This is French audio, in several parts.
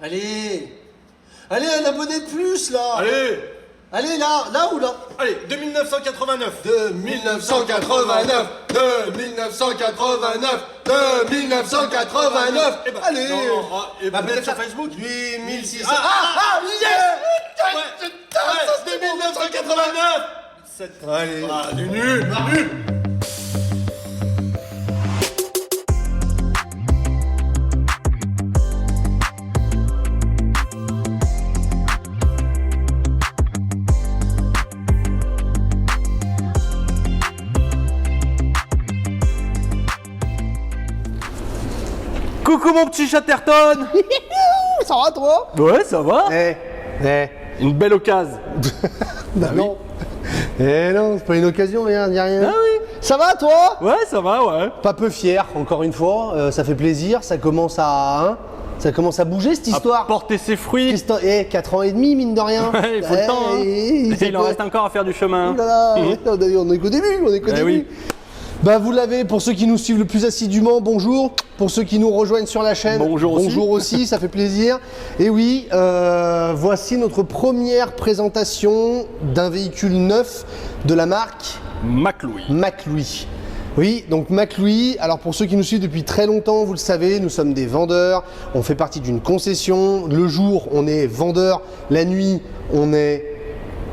Allez, allez, un abonné de plus là. Allez, Allez là ou là? allez, de 1989. De 1989, de 1989, de 1989. Eh ben, Allez. non, et Bah, peut-être sur ça- Facebook. 8600. Ouais, Yes. ouais, De 1989. Allez. Ah, du nul, du nul. Coucou mon petit Chatterton. Ça va toi? Ouais, ça va. Une belle occasion. Bah non. Eh non, c'est pas une occasion, rien, y a rien. Ah oui. Ça va toi? Ouais, ça va, ouais. Pas peu fier, encore une fois, ça fait plaisir, ça commence à bouger cette histoire. Porter ses fruits. 4 ans et demi, mine de rien. Ouais, il faut le temps, hein. Il en reste encore à faire du chemin. Oh là là, on est qu'au début, oui. Bah vous l'avez, pour ceux qui nous suivent le plus assidûment, bonjour. Pour ceux qui nous rejoignent sur la chaîne, Bonjour aussi. bonjour aussi, ça fait plaisir. Et oui, voici notre première présentation d'un véhicule neuf de la marque McLouis. McLouis. Oui, donc McLouis, alors pour ceux qui nous suivent depuis très longtemps, vous le savez, nous sommes des vendeurs, on fait partie d'une concession. Le jour, on est vendeur, la nuit, on est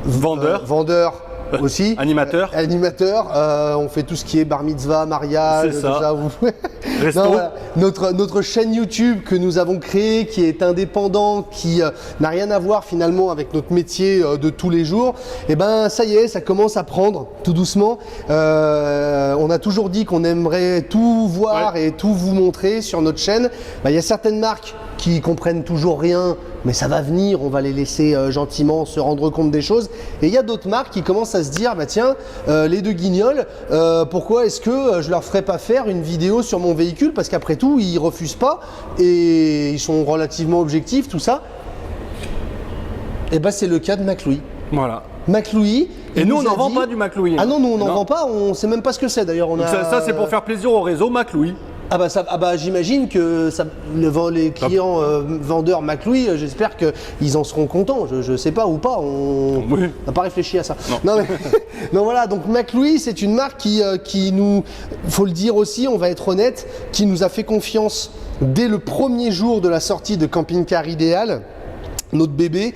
Vendeur. vendeur aussi. Animateur. Animateur, on fait tout ce qui est bar mitzvah, mariage, C'est tout ça. ça. Resto. Non, voilà. Notre chaîne YouTube que nous avons créée, qui est indépendante, qui n'a rien à voir finalement avec notre métier de tous les jours, et ben ça y est, ça commence à prendre tout doucement. On a toujours dit qu'on aimerait tout voir et tout vous montrer sur notre chaîne. Il y a certaines marques qui comprennent toujours rien, mais ça va venir, on va les laisser gentiment se rendre compte des choses. Et il y a d'autres marques qui commencent à se dire, bah tiens, les deux guignols, pourquoi est-ce que je leur ferais pas faire une vidéo sur mon véhicule? Parce qu'après tout, ils refusent pas et ils sont relativement objectifs, tout ça. Et bah c'est le cas de McLouis. Voilà. McLouis. Et il nous, on nous a n'en vend dit- pas du McLouis. Ah non, nous on n'en Non. vend pas, on sait même pas ce que c'est d'ailleurs. Donc ça, c'est pour faire plaisir au réseau McLouis. Ah bah j'imagine que les clients vendeurs McLouis, j'espère qu'ils en seront contents. Je sais pas ou pas, on Oui. n'a pas réfléchi à ça. Non. Mais, non voilà, donc McLouis c'est une marque qui nous, faut le dire aussi, on va être honnête, qui nous a fait confiance dès le premier jour de la sortie de Camping Car Idéal. Notre bébé,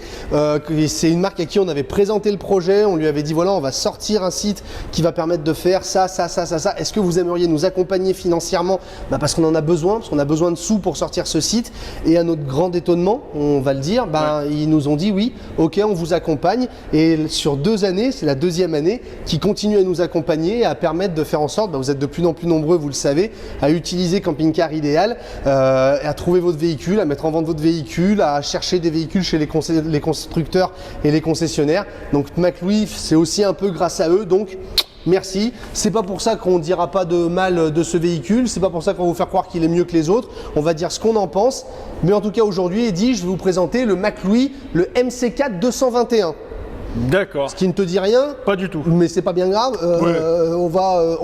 c'est une marque à qui on avait présenté le projet, on lui avait dit voilà, on va sortir un site qui va permettre de faire ça. Est-ce que vous aimeriez nous accompagner financièrement? Parce qu'on en a besoin, parce qu'on a besoin de sous pour sortir ce site. Et à notre grand étonnement, on va le dire, ils nous ont dit oui, ok, on vous accompagne. Et sur 2 années, c'est la 2e année, qui continue à nous accompagner et à permettre de faire en sorte, vous êtes de plus en plus nombreux, vous le savez, à utiliser Camping Car Idéal, et à trouver votre véhicule, à mettre en vente votre véhicule, à chercher des véhicules chez les constructeurs et les concessionnaires. Donc McLouis, c'est aussi un peu grâce à eux, donc merci. C'est pas pour ça qu'on dira pas de mal de ce véhicule, c'est pas pour ça qu'on va vous faire croire qu'il est mieux que les autres, on va dire ce qu'on en pense. Mais en tout cas aujourd'hui, Eddy, je vais vous présenter le McLouis, le MC4 221. D'accord. Ce qui ne te dit rien, Pas du tout. mais c'est pas bien grave, on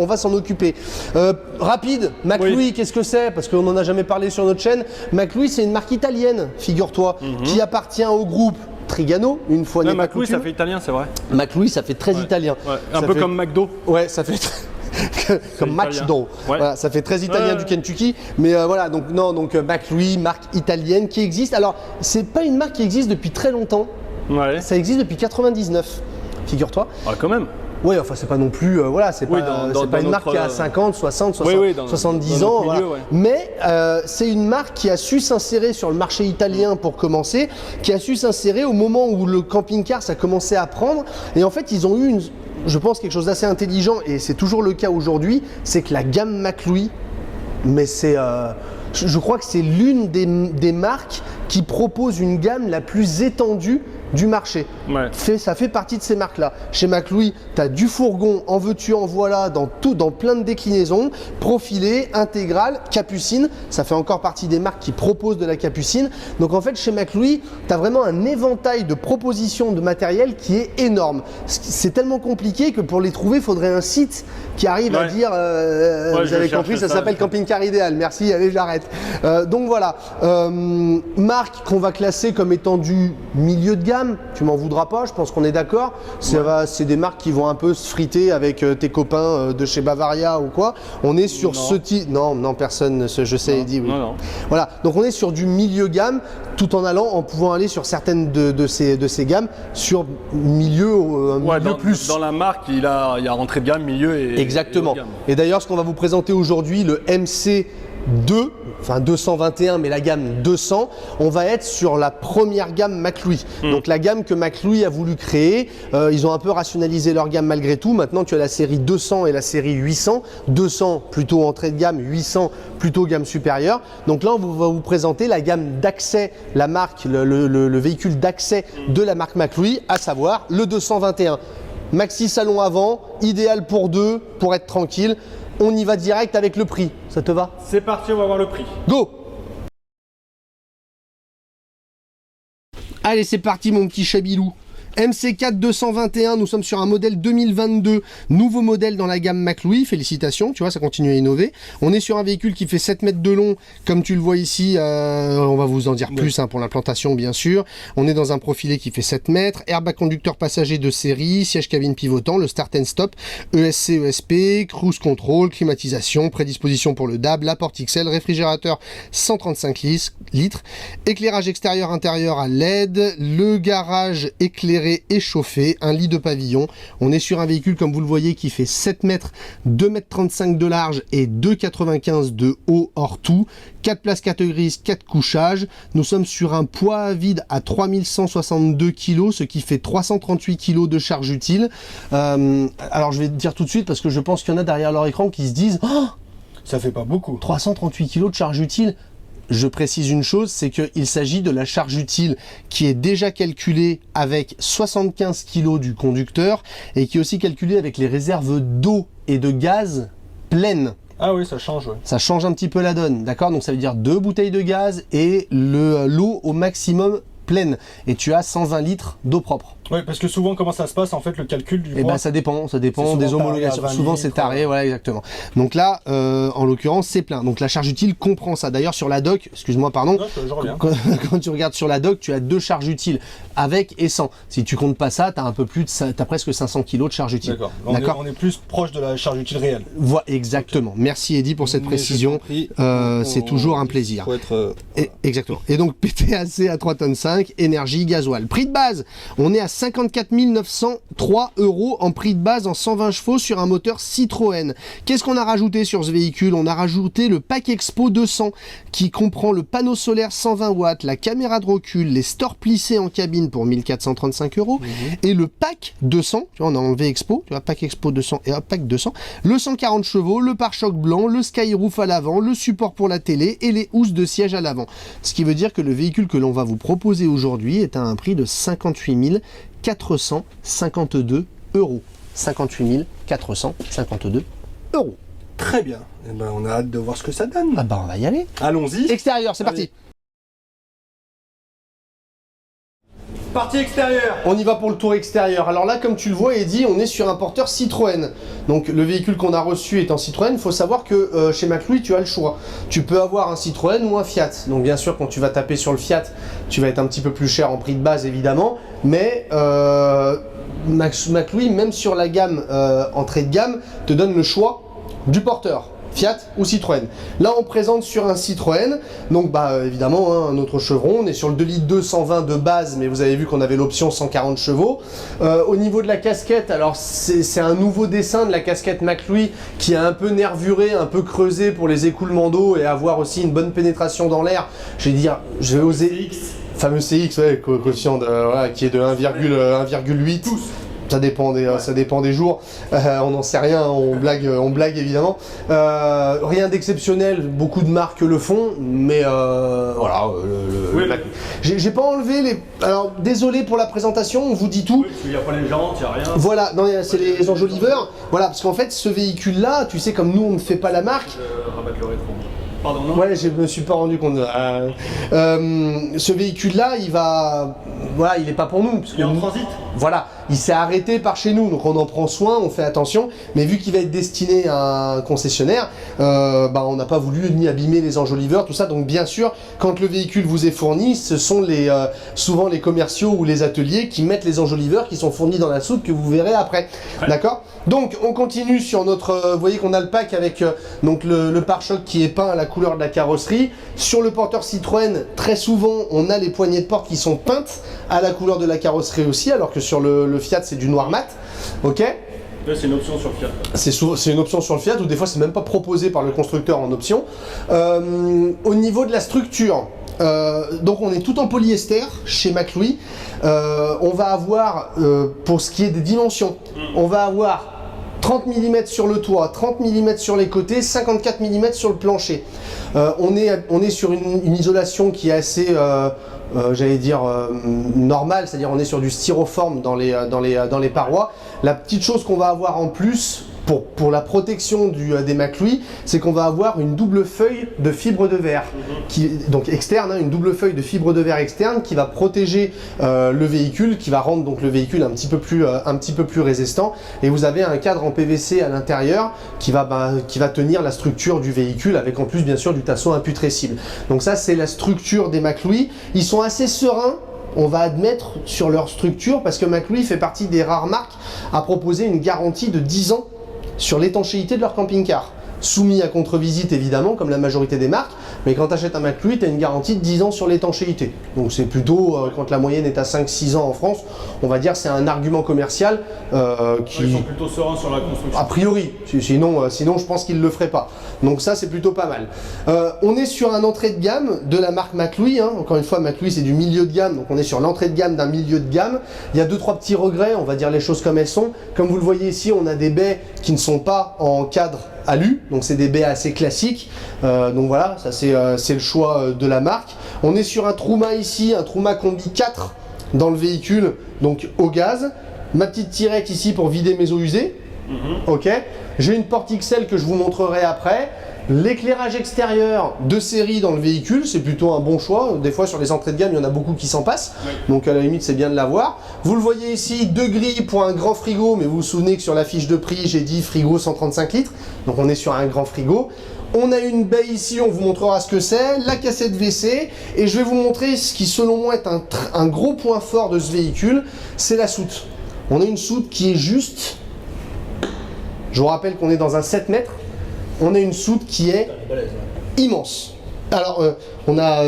va s'en occuper. Rapide, McLouis, Oui. qu'est-ce que c'est? Parce qu'on n'en a jamais parlé sur notre chaîne. McLouis, c'est une marque italienne, figure-toi, qui appartient au groupe Trigano, une fois n'est pas McLouis, ça coutume. fait italien, c'est vrai. McLouis, ça fait très italien. Ouais. Un Ça peu fait- comme McDo. Ouais, ça fait comme italien. McDo. Ouais. Voilà, ça fait très italien du Kentucky. Mais voilà, donc non, donc McLouis, marque italienne qui existe. Alors, c'est pas une marque qui existe depuis très longtemps. Ouais. Ça existe depuis 99, figure-toi. Ah, quand même. Oui, enfin c'est pas non plus, voilà, c'est Oui, pas, dans- c'est pas dans une marque notre, qui a 50, 60, Oui, oui, dans 70 notre ans. milieu, voilà. ouais. Mais c'est une marque qui a su s'insérer sur le marché italien pour commencer, qui a su s'insérer au moment où le camping-car ça commençait à prendre. Et en fait, ils ont eu, je pense, quelque chose d'assez intelligent, et c'est toujours le cas aujourd'hui, c'est que la gamme McLouis, mais c'est, je crois que c'est l'une des marques qui propose une gamme la plus étendue du marché. Ouais. Ça fait partie de ces marques-là. Chez McLouis, tu as du fourgon, en veux-tu, en voilà, dans plein de déclinaisons, profilé, intégral, capucine. Ça fait encore partie des marques qui proposent de la capucine. Donc en fait, chez McLouis, tu as vraiment un éventail de propositions de matériel qui est énorme. C'est tellement compliqué que pour les trouver, il faudrait un site qui arrive à dire vous avez compris, ça s'appelle Camping Car Idéal. Merci, allez, j'arrête. Donc voilà, marque qu'on va classer comme étant du milieu de gamme, tu m'en voudras pas, je pense qu'on est d'accord. C'est des marques qui vont un peu se friter avec tes copains de chez Bavaria ou quoi. On est sur ce type. Non, personne, je sais, Eddy, oui. Non. Voilà, donc on est sur du milieu gamme tout en pouvant aller sur certaines de ces gammes sur milieu, milieu plus. Dans la marque, il y a rentrée de gamme, milieu et Exactement. haut de gamme. Et d'ailleurs, ce qu'on va vous présenter aujourd'hui, le MC2, enfin 221, mais la gamme 200, on va être sur la première gamme McLouis. Donc la gamme que McLouis a voulu créer, ils ont un peu rationalisé leur gamme malgré tout. Maintenant, tu as la série 200 et la série 800. 200 plutôt entrée de gamme, 800 plutôt gamme supérieure. Donc là, on va vous présenter la gamme d'accès, la marque, le véhicule d'accès de la marque McLouis, à savoir le 221. Maxi salon avant, idéal pour deux, pour être tranquille. On y va direct avec le prix. Ça te va? C'est parti, on va voir le prix. Go! Allez, c'est parti mon petit chabilou. MC4 221, nous sommes sur un modèle 2022, nouveau modèle dans la gamme McLouis, félicitations, tu vois, ça continue à innover. On est sur un véhicule qui fait 7 mètres de long, comme tu le vois ici, on va vous en dire plus pour l'implantation bien sûr. On est dans un profilé qui fait 7 mètres, airbag conducteur passager de série, siège cabine pivotant, le start and stop, ESC, ESP, cruise control, climatisation, prédisposition pour le DAB, la porte XL, réfrigérateur 135 litres, éclairage extérieur intérieur à LED, le garage éclairé et chauffé, un lit de pavillon. On est sur un véhicule comme vous le voyez qui fait 7 mètres, 2 mètres 35 de large et 2,95 de haut hors tout, 4 places 4 grises, 4 couchages. Nous sommes sur un poids à vide à 3162 kg, ce qui fait 338 kg de charge utile. Alors je vais te dire tout de suite parce que je pense qu'il y en a derrière leur écran qui se disent oh, Ça fait pas beaucoup. 338 kg de charge utile. Je précise une chose, c'est qu'il s'agit de la charge utile qui est déjà calculée avec 75 kg du conducteur et qui est aussi calculée avec les réserves d'eau et de gaz pleines. Ah oui, ça change, ouais. Ça change un petit peu la donne, d'accord? Donc ça veut dire 2 bouteilles de gaz et l'eau au maximum pleine. Et tu as 120 litres d'eau propre. Oui, parce que souvent, comment ça se passe, en fait, le calcul du Eh ben, ça dépend des homologations. Souvent, c'est taré, voilà, exactement. Donc là, en l'occurrence, c'est plein. Donc la charge utile comprend ça. D'ailleurs, sur la doc, excuse-moi, pardon, quand tu regardes sur la doc, tu as 2 charges utiles, avec et sans. Si tu comptes pas ça, tu as un peu plus de, t'as presque 500 kg de charge utile. D'accord. On est plus proche de la charge utile réelle. Voilà, exactement. Okay. Merci Eddy pour cette précision. C'est toujours un plaisir. Exactement. Et donc, PTAC à 3,5 tonnes, énergie, gasoil. Prix de base, on est à 54 903 € en prix de base en 120 chevaux sur un moteur Citroën. Qu'est-ce qu'on a rajouté sur ce véhicule? On a rajouté le pack Expo 200 qui comprend le panneau solaire 120 watts, la caméra de recul, les stores plissés en cabine pour 1435 € et le pack 200, tu vois, on a enlevé Expo, tu vois, pack Expo 200 et hop, pack 200, le 140 chevaux, le pare-choc blanc, le skyroof à l'avant, le support pour la télé et les housses de siège à l'avant. Ce qui veut dire que le véhicule que l'on va vous proposer aujourd'hui est à un prix de 58 452 €. 58 452 €. Très bien. Eh ben, on a hâte de voir ce que ça donne. Ah bah on va y aller. Allons-y. Extérieur, c'est parti. Partie extérieure. On y va pour le tour extérieur. Alors là, comme tu le vois, Eddy, on est sur un porteur Citroën. Donc le véhicule qu'on a reçu est en Citroën. Il faut savoir que chez McLouis, tu as le choix. Tu peux avoir un Citroën ou un Fiat. Donc bien sûr, quand tu vas taper sur le Fiat, tu vas être un petit peu plus cher en prix de base, évidemment. Mais McLouis, même sur la gamme entrée de gamme, te donne le choix du porteur. Fiat ou Citroën. Là, on présente sur un Citroën, donc bah évidemment hein, un autre chevron. On est sur le 2 litres 220 de base, mais vous avez vu qu'on avait l'option 140 chevaux. Au niveau de la casquette, alors c'est un nouveau dessin de la casquette McLouis qui est un peu nervuré, un peu creusé pour les écoulements d'eau et avoir aussi une bonne pénétration dans l'air. Je vais oser. Fameux CX, ouais, quotient qui est de 1,8. Ça dépend des jours. On n'en sait rien, on blague évidemment. Rien d'exceptionnel, beaucoup de marques le font, mais voilà. J'ai pas enlevé les. Alors désolé pour la présentation, on vous dit tout. Oui, parce qu'il n'y a pas les jantes, il n'y a rien. Voilà, non, c'est les enjoliveurs. Voilà, parce qu'en fait, ce véhicule-là, tu sais, comme nous on ne fait pas la marque. Rabattre le rétro. Pardon, non. Ouais, je me suis pas rendu compte. Ce véhicule-là, voilà, il est pas pour nous. Parce Il est en nous- transit. Voilà, il s'est arrêté par chez nous, donc on en prend soin, on fait attention. Mais vu qu'il va être destiné à un concessionnaire, on n'a pas voulu ni abîmer les enjoliveurs, tout ça. Donc bien sûr, quand le véhicule vous est fourni, ce sont souvent les commerciaux ou les ateliers qui mettent les enjoliveurs qui sont fournis dans la soude que vous verrez après. Ouais. D'accord? Donc on continue sur notre. Vous voyez qu'on a le pack avec donc le pare-choc qui est peint à la couleur de la carrosserie. Sur le porteur Citroën, très souvent, on a les poignées de porte qui sont peintes à la couleur de la carrosserie aussi, alors que sur le Fiat, c'est du noir mat. Ok? Là, c'est une option sur Fiat. C'est une option sur le Fiat, ou des fois, c'est même pas proposé par le constructeur en option. Au niveau de la structure, donc on est tout en polyester chez McLouis. On va avoir, pour ce qui est des dimensions, on va avoir 30 mm sur le toit, 30 mm sur les côtés, 54 mm sur le plancher. On est sur une isolation qui est assez, normale, c'est-à-dire on est sur du styroforme dans les parois. La petite chose qu'on va avoir en plus, pour la protection des McLouis, c'est qu'on va avoir une double feuille de fibre de verre, donc externe, hein, une double feuille de fibre de verre externe qui va protéger le véhicule, qui va rendre donc le véhicule un petit peu plus résistant. Et vous avez un cadre en PVC à l'intérieur qui va tenir la structure du véhicule, avec en plus bien sûr du tasseau imputrescible. Donc ça, c'est la structure des McLouis. Ils sont assez sereins, on va admettre, sur leur structure, parce que McLouis fait partie des rares marques à proposer une garantie de 10 ans sur l'étanchéité de leur camping-car. Soumis à contre-visite évidemment, comme la majorité des marques, mais quand tu achètes un McLouis, tu as une garantie de 10 ans sur l'étanchéité. Donc c'est plutôt, quand la moyenne est à 5-6 ans en France, on va dire c'est un argument commercial qui... Ils sont plutôt sereins sur la construction. A priori, sinon je pense qu'ils ne le feraient pas. Donc ça, c'est plutôt pas mal. On est sur un entrée de gamme de la marque McLouis. Hein. Encore une fois, McLouis, c'est du milieu de gamme. Donc on est sur l'entrée de gamme d'un milieu de gamme. Il y a 2-3 petits regrets, on va dire les choses comme elles sont. Comme vous le voyez ici, on a des baies qui ne sont pas en cadre alu. Donc c'est des baies assez classiques. Donc voilà, ça c'est le choix de la marque. On est sur un Truma ici, un Truma Combi 4 dans le véhicule, donc au gaz. Ma petite tirette ici pour vider mes eaux usées. Ok. J'ai une porte XL que je vous montrerai après. L'éclairage extérieur de série dans le véhicule, c'est plutôt un bon choix. Des fois sur les entrées de gamme, il y en a beaucoup qui s'en passent. Oui. Donc à la limite, c'est bien de l'avoir. Vous le voyez ici, 2 grilles pour un grand frigo, mais vous vous souvenez que sur la fiche de prix, j'ai dit frigo 135 litres. Donc on est sur un grand frigo. On a une baie ici, on vous montrera ce que c'est, la cassette WC, et je vais vous montrer ce qui selon moi est un gros point fort de ce véhicule, c'est la soute. On a une soute qui est juste, je vous rappelle qu'on est dans un 7 mètres, on a une soute qui est immense. Alors, on a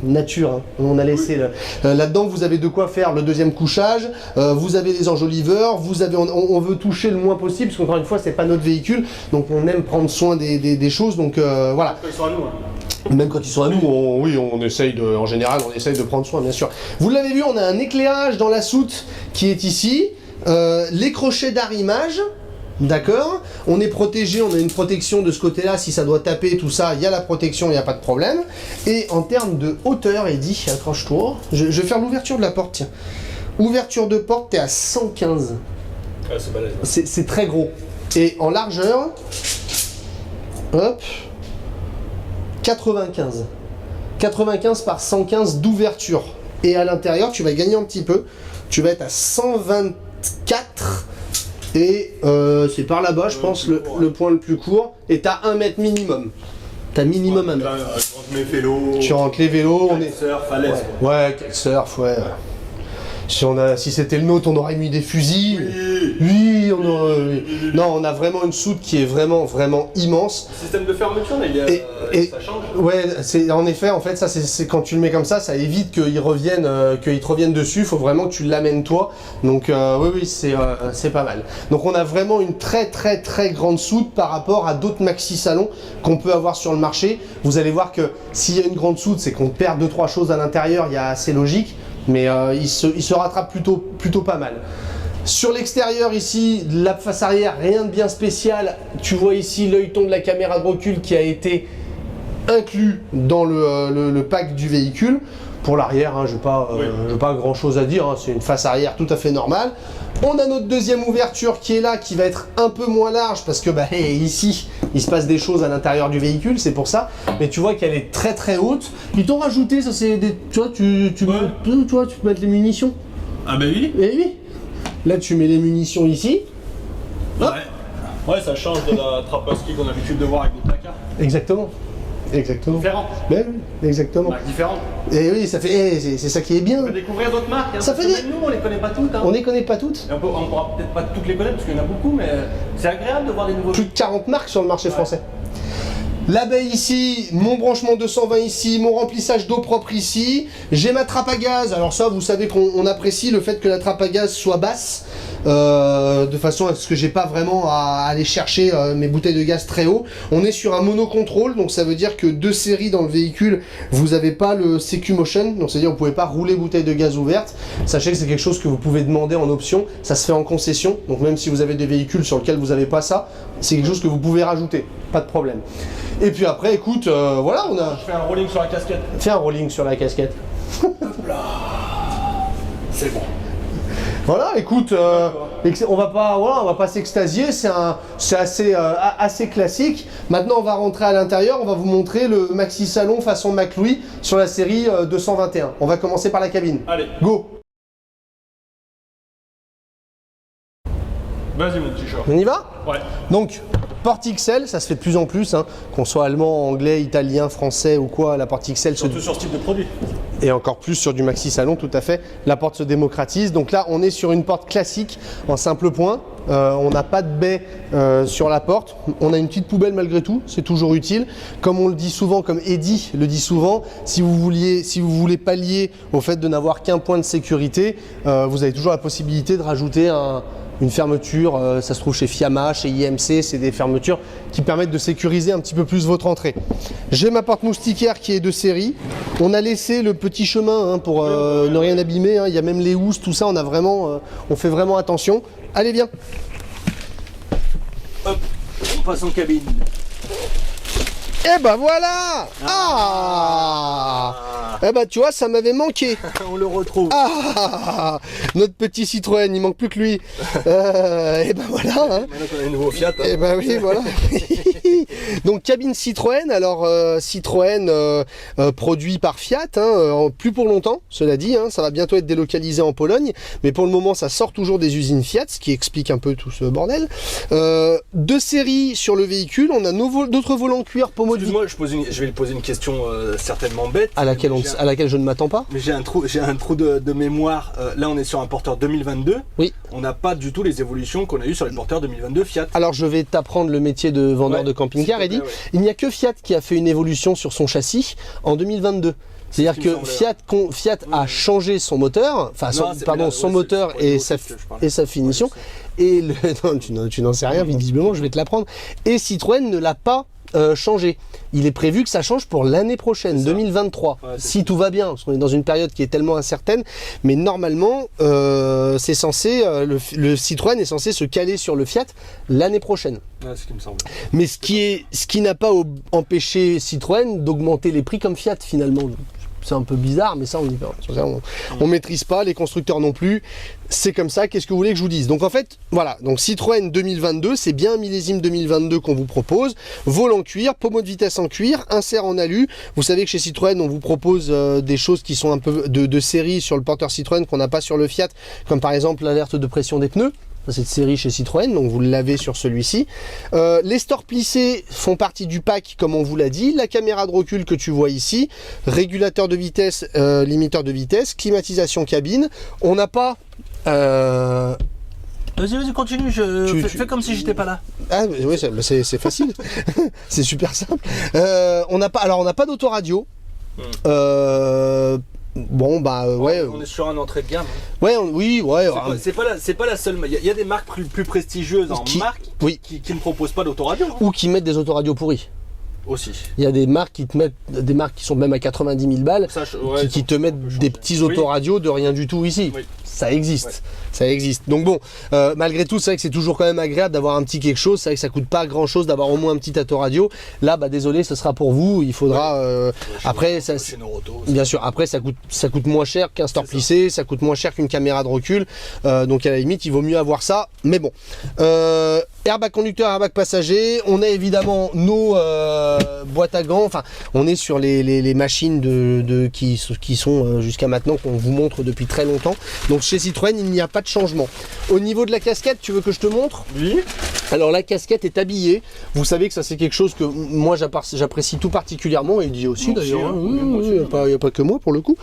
nature, hein. On a laissé là-dedans. Vous avez de quoi faire le deuxième couchage. Vous avez les enjoliveurs. On veut toucher le moins possible parce qu'encore une fois, c'est pas notre véhicule, donc on aime prendre soin des choses. Donc voilà. Ils sont à nous. Hein. Même quand ils sont à nous, on essaye en général, on essaye de prendre soin, bien sûr. Vous l'avez vu, on a un éclairage dans la soute qui est ici. Les crochets d'arrimage. D'accord, on est protégé, on a une protection de ce côté-là, si ça doit taper, tout ça, il y a la protection, il n'y a pas de problème. Et en termes de hauteur, Eddy, accroche-toi, je vais faire l'ouverture de la porte, tiens. Ouverture de porte, t'es à 115. C'est balèze. C'est très gros. Et en largeur, hop, 95. 95 par 115 d'ouverture. Et à l'intérieur, tu vas gagner un petit peu, tu vas être à 124. Et c'est par là-bas, je pense, le point le plus court. Et t'as 1 mètre minimum. T'as minimum 1 mètre. Mes vélos. Tu rentres les vélos, on est. Surf, à l'aise. Ouais, surf, ouais. Si c'était le nôtre, on aurait mis des fusils. Oui, on aurait. Non, on a vraiment une soute qui est vraiment immense. Le système de fermeture, ça change. Ouais, c'est en effet, en fait, ça c'est quand tu le mets comme ça évite qu'ils te reviennent dessus. Il faut vraiment que tu l'amènes toi. Donc oui, c'est pas mal. Donc on a vraiment une très grande soute par rapport à d'autres maxi salons qu'on peut avoir sur le marché. Vous allez voir que s'il y a une grande soute, c'est qu'on perd 2-3 choses à l'intérieur. C'est logique. Mais il se rattrape plutôt pas mal. Sur l'extérieur ici, la face arrière, rien de bien spécial. Tu vois ici l'œilleton de la caméra de recul qui a été inclus dans le pack du véhicule. Pour l'arrière, hein, je n'ai pas grand chose à dire, hein, c'est une face arrière tout à fait normale. On a notre deuxième ouverture qui est là, qui va être un peu moins large parce que ici, il se passe des choses à l'intérieur du véhicule, c'est pour ça. Mais tu vois qu'elle est très très haute. Ils t'ont rajouté, ça c'est des... Tu vois, tu peux mettre les munitions. Ah bah oui. Eh oui. Là, tu mets les munitions ici. Hop. Ouais, ça change de la trappe à ski qu'on a l'habitude de voir avec des placards. Exactement. Exactement. Différent. Ben oui, exactement. Marque différente. Et oui, ça fait, c'est ça qui est bien. On peut découvrir d'autres marques. Hein, Ça parce fait que même nous, on les connaît pas toutes. Hein. On les connaît pas toutes. Et on pourra peut-être pas toutes les connaître parce qu'il y en a beaucoup, mais c'est agréable de voir des nouveaux. Plus de 40 marques sur le marché français. L'abeille ici, mon branchement 220 ici, mon remplissage d'eau propre ici. J'ai ma trappe à gaz. Alors ça, vous savez qu'on apprécie le fait que la trappe à gaz soit basse. De façon à ce que j'ai pas vraiment à aller chercher mes bouteilles de gaz très haut. On est sur un monocontrôle, donc ça veut dire que deux séries dans le véhicule, vous n'avez pas le CQ Motion, donc c'est-à-dire vous pouvez pas rouler bouteille de gaz ouverte. Sachez que c'est quelque chose que vous pouvez demander en option, ça se fait en concession, donc même si vous avez des véhicules sur lesquels vous n'avez pas ça, c'est quelque chose que vous pouvez rajouter, pas de problème. Et puis après, écoute, voilà, on a... Je fais un rolling sur la casquette. Fais un rolling sur la casquette. C'est bon. Voilà, écoute, on va pas s'extasier, c'est assez classique. Maintenant, on va rentrer à l'intérieur, on va vous montrer le maxi salon façon McLouis sur la série 221. On va commencer par la cabine. Allez, Go. vas-y mon petit chat. On y va? Ouais. Donc, porte XL, ça se fait de plus en plus, hein, qu'on soit allemand, anglais, italien, français ou quoi, la porte XL se... Surtout sur ce type de produit. Et encore plus sur du maxi salon, tout à fait. La porte se démocratise. Donc là, on est sur une porte classique en simple point. On n'a pas de baie sur la porte. On a une petite poubelle malgré tout. C'est toujours utile. Comme on le dit souvent, comme Eddy le dit souvent, si vous voulez pallier au fait de n'avoir qu'un point de sécurité, vous avez toujours la possibilité de rajouter une fermeture, ça se trouve chez Fiamma, chez IMC, c'est des fermetures qui permettent de sécuriser un petit peu plus votre entrée. J'ai ma porte moustiquaire qui est de série. On a laissé le petit chemin hein, pour ne rien abîmer. Hein. Il y a même les housses, tout ça, on fait vraiment attention. Allez, viens. Hop, on passe en cabine. Eh ben voilà. Eh ben tu vois, ça m'avait manqué. On le retrouve. Notre petit Citroën, il manque plus que lui. Et ben voilà. Hein. Maintenant qu'on a un nouveau Fiat. Hein. Et ben oui, voilà. Donc cabine Citroën. Alors Citroën produit par Fiat, hein, plus pour longtemps. Cela dit, hein, ça va bientôt être délocalisé en Pologne, mais pour le moment, ça sort toujours des usines Fiat, ce qui explique un peu tout ce bordel. Deux séries sur le véhicule. On a d'autres volants cuir pommeau. Excuse-moi, je vais lui poser une question certainement bête. À laquelle je ne m'attends pas. Mais j'ai un trou de mémoire. Là, on est sur un porteur 2022. Oui. On n'a pas du tout les évolutions qu'on a eues sur les porteurs 2022 Fiat. Alors, je vais t'apprendre le métier de vendeur de camping-car, Eddy. Ouais. Il n'y a que Fiat qui a fait une évolution sur son châssis en 2022. C'est-à-dire que Fiat a changé son moteur, enfin son moteur et sa finition. Et non, tu n'en sais rien, visiblement, je vais te l'apprendre. Et Citroën ne l'a pas changé. Il est prévu que ça change pour l'année prochaine, 2023, si tout va bien, parce qu'on est dans une période qui est tellement incertaine, mais normalement, c'est censé, le Citroën est censé se caler sur le Fiat l'année prochaine. C'est ce qui me semble. Mais ce qui n'a pas empêché Citroën d'augmenter les prix comme Fiat finalement. C'est un peu bizarre, mais ça on maîtrise pas, les constructeurs non plus. C'est comme ça, qu'est-ce que vous voulez que je vous dise? Donc en fait, voilà, donc Citroën 2022, c'est bien un millésime 2022 qu'on vous propose. Volant cuir, pommeau de vitesse en cuir, insert en alu. Vous savez que chez Citroën, on vous propose des choses qui sont un peu de série sur le porteur Citroën qu'on n'a pas sur le Fiat, comme par exemple l'alerte de pression des pneus. Cette série chez Citroën, donc vous l'avez sur celui-ci. Les stores plissés font partie du pack, comme on vous l'a dit. La caméra de recul que tu vois ici, régulateur de vitesse, limiteur de vitesse, climatisation cabine. On n'a pas... Vas-y, continue, fais comme si j'étais pas là. Ah oui, c'est facile. C'est super simple. On n'a pas d'autoradio. Bon ouais. On est sur un entrée de gamme. Ouais, C'est pas la seule. Il y a des marques plus prestigieuses qui ne proposent pas d'autoradio. Hein. Ou qui mettent des autoradios pourris. Aussi. Il y a des marques qui sont même à 90 000 balles, qui te mettent des petits autoradios de rien du tout ici. Oui. ça existe. Ça existe. Donc bon, malgré tout, c'est vrai que c'est toujours quand même agréable d'avoir un petit quelque chose. C'est vrai que ça coûte pas grand chose d'avoir au moins un petit autoradio. Là, bah désolé, ce sera pour vous. Il faudra. Après, ça, bien sûr, après ça coûte moins cher qu'un store plissé, ça coûte moins cher qu'une caméra de recul. Donc à la limite, il vaut mieux avoir ça. Mais bon. Airbag conducteur, airbag passager. On a évidemment nos boîtes à gants. Enfin, on est sur les machines qui sont jusqu'à maintenant, qu'on vous montre depuis très longtemps. Donc chez Citroën, il n'y a pas de changement. Au niveau de la casquette, tu veux que je te montre? Oui. Alors la casquette est habillée. Vous savez que ça c'est quelque chose que moi j'apprécie tout particulièrement, et Eddie aussi d'ailleurs. Il n'y a pas que moi pour le coup.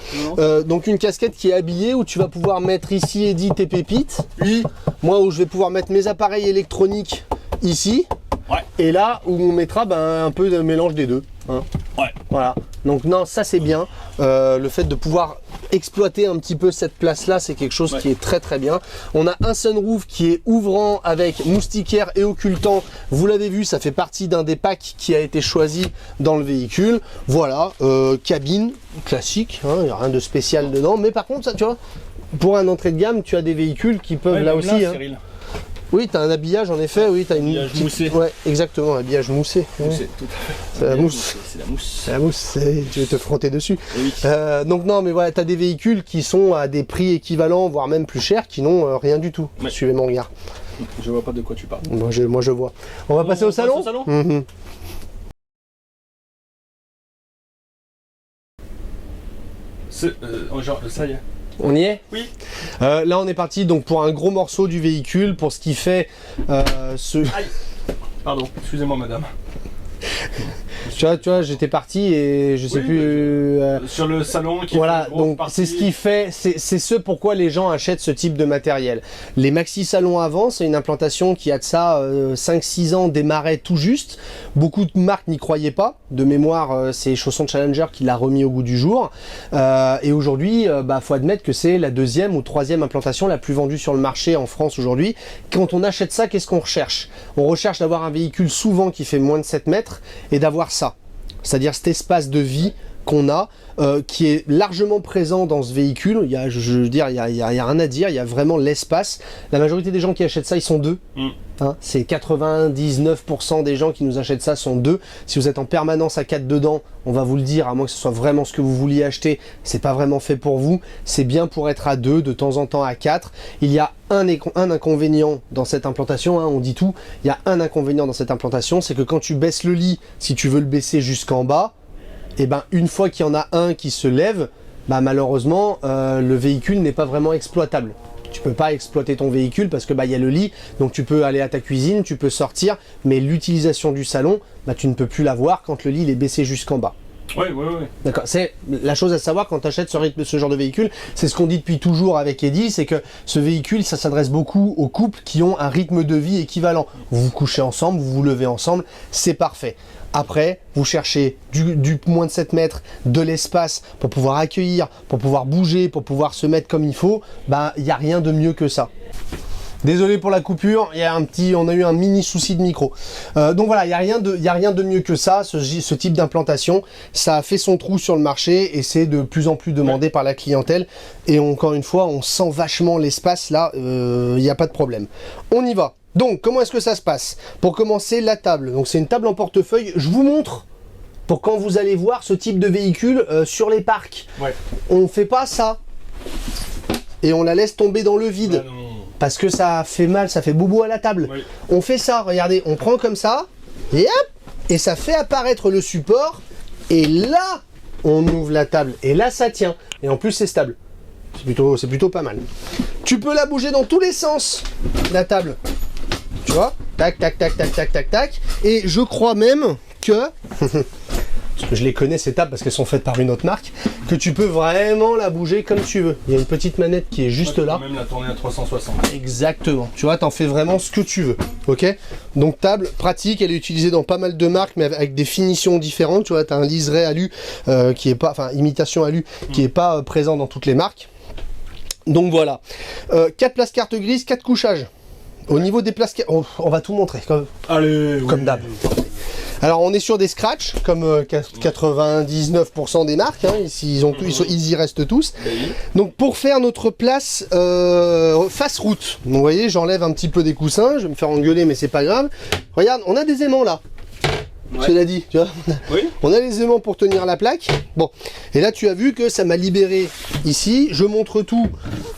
Donc une casquette qui est habillée, où tu vas pouvoir mettre ici, Eddie, tes pépites. Oui. Moi, où je vais pouvoir mettre mes appareils électroniques ici. Ouais. Et là où on mettra un peu de mélange des deux. Hein. Ouais. Voilà. Donc non, ça c'est bien. Le fait de pouvoir exploiter un petit peu cette place là, c'est quelque chose qui est très très bien. On a un sunroof qui est ouvrant avec moustiquaire et occultant. Vous l'avez vu, ça fait partie d'un des packs qui a été choisi dans le véhicule. Voilà, cabine classique, hein, il n'y a rien de spécial dedans. Mais par contre, ça, tu vois, pour un entrée de gamme, tu as des véhicules qui peuvent là aussi. Là, Cyril. Oui, tu as un habillage en effet, oui, tu as une habillage moussé. Ouais, exactement, un habillage moussé. Moussé, tout à fait. C'est la mousse. C'est la mousse. C'est la mousse, tu veux te frotter dessus. Oui. Donc non, mais voilà, tu as des véhicules qui sont à des prix équivalents, voire même plus chers, qui n'ont rien du tout. Ouais. Suivez mon regard. Je vois pas de quoi tu parles. Moi je vois. On va passer au salon. Genre, ça y est. On y est? Oui. Là on est parti donc pour un gros morceau du véhicule, pour ce qui fait ce... Aïe. Pardon, excusez-moi madame. Tu vois, j'étais parti et je sais plus. Sur le salon qui voilà, fait donc c'est ce qui fait, c'est ce pourquoi les gens achètent ce type de matériel. Les maxi salons avant, c'est une implantation qui a de ça 5-6 ans démarrait tout juste. Beaucoup de marques n'y croyaient pas. De mémoire, c'est Chausson Challenger qui l'a remis au goût du jour. Et aujourd'hui, faut admettre que c'est la deuxième ou troisième implantation la plus vendue sur le marché en France aujourd'hui. Quand on achète ça, qu'est-ce qu'on recherche? On recherche d'avoir un véhicule souvent qui fait moins de 7 mètres et d'avoir ça. C'est-à-dire cet espace de vie qu'on a, qui est largement présent dans ce véhicule. Il y a, je veux dire, il y a rien à dire, il y a vraiment l'espace. La majorité des gens qui achètent ça, ils sont deux. Hein, c'est 99% des gens qui nous achètent ça sont deux. Si vous êtes en permanence à 4 dedans, on va vous le dire, à moins que ce soit vraiment ce que vous vouliez acheter, c'est pas vraiment fait pour vous. C'est bien pour être à 2, de temps en temps à 4. Il y a un inconvénient dans cette implantation, hein, on dit tout. Il y a un inconvénient dans cette implantation, c'est que quand tu baisses le lit, si tu veux le baisser jusqu'en bas, et une fois qu'il y en a un qui se lève, malheureusement le véhicule n'est pas vraiment exploitable. Tu peux pas exploiter ton véhicule parce que il y a le lit, donc tu peux aller à ta cuisine, tu peux sortir, mais l'utilisation du salon, tu ne peux plus l'avoir quand le lit il est baissé jusqu'en bas. Oui. D'accord, c'est la chose à savoir quand tu achètes ce genre de véhicule, c'est ce qu'on dit depuis toujours avec Eddie, c'est que ce véhicule, ça s'adresse beaucoup aux couples qui ont un rythme de vie équivalent. Vous vous couchez ensemble, vous vous levez ensemble, c'est parfait. Après, vous cherchez du moins de 7 mètres, de l'espace pour pouvoir accueillir, pour pouvoir bouger, pour pouvoir se mettre comme il faut, il n'y a rien de mieux que ça. Désolé pour la coupure, on a eu un mini souci de micro. Donc voilà, il n'y a rien de mieux que ça, ce type d'implantation. Ça a fait son trou sur le marché et c'est de plus en plus demandé par la clientèle. Et encore une fois, on sent vachement l'espace là, il n'y a pas de problème. On y va. Donc, comment est-ce que ça se passe? Pour commencer, la table. Donc, c'est une table en portefeuille. Je vous montre pour quand vous allez voir ce type de véhicule sur les parcs. Ouais. On ne fait pas ça. Et on la laisse tomber dans le vide. Parce que ça fait mal, ça fait boubou à la table. Oui. On fait ça, regardez, on prend comme ça. Et hop, et ça fait apparaître le support. Et là, on ouvre la table. Et là, ça tient. Et en plus, c'est stable. C'est plutôt pas mal. Tu peux la bouger dans tous les sens, la table. Tu vois, tac, tac, tac, tac, tac, tac, tac. Et je crois même que, parce que je les connais ces tables parce qu'elles sont faites par une autre marque, que tu peux vraiment la bouger comme tu veux. Il y a une petite manette qui est juste là. Tu peux même la tourner à 360. Exactement. Tu vois, t'en fais vraiment ce que tu veux. Ok. Donc table pratique, elle est utilisée dans pas mal de marques, mais avec des finitions différentes. Tu vois, t'as un liseré alu qui est pas, enfin imitation alu, qui est pas présent dans toutes les marques. Donc voilà. 4 places carte grises, 4 couchages. Au niveau des places, on va tout montrer, comme d'hab. Alors on est sur des scratchs, comme 99% des marques, hein, ils y restent tous. Donc pour faire notre place face route, donc, vous voyez, j'enlève un petit peu des coussins, je vais me faire engueuler mais c'est pas grave. Regarde, on a des aimants là. Ouais. Cela dit, tu vois, on a les aimants pour tenir la plaque. Bon, et là tu as vu que ça m'a libéré ici. Je montre tout,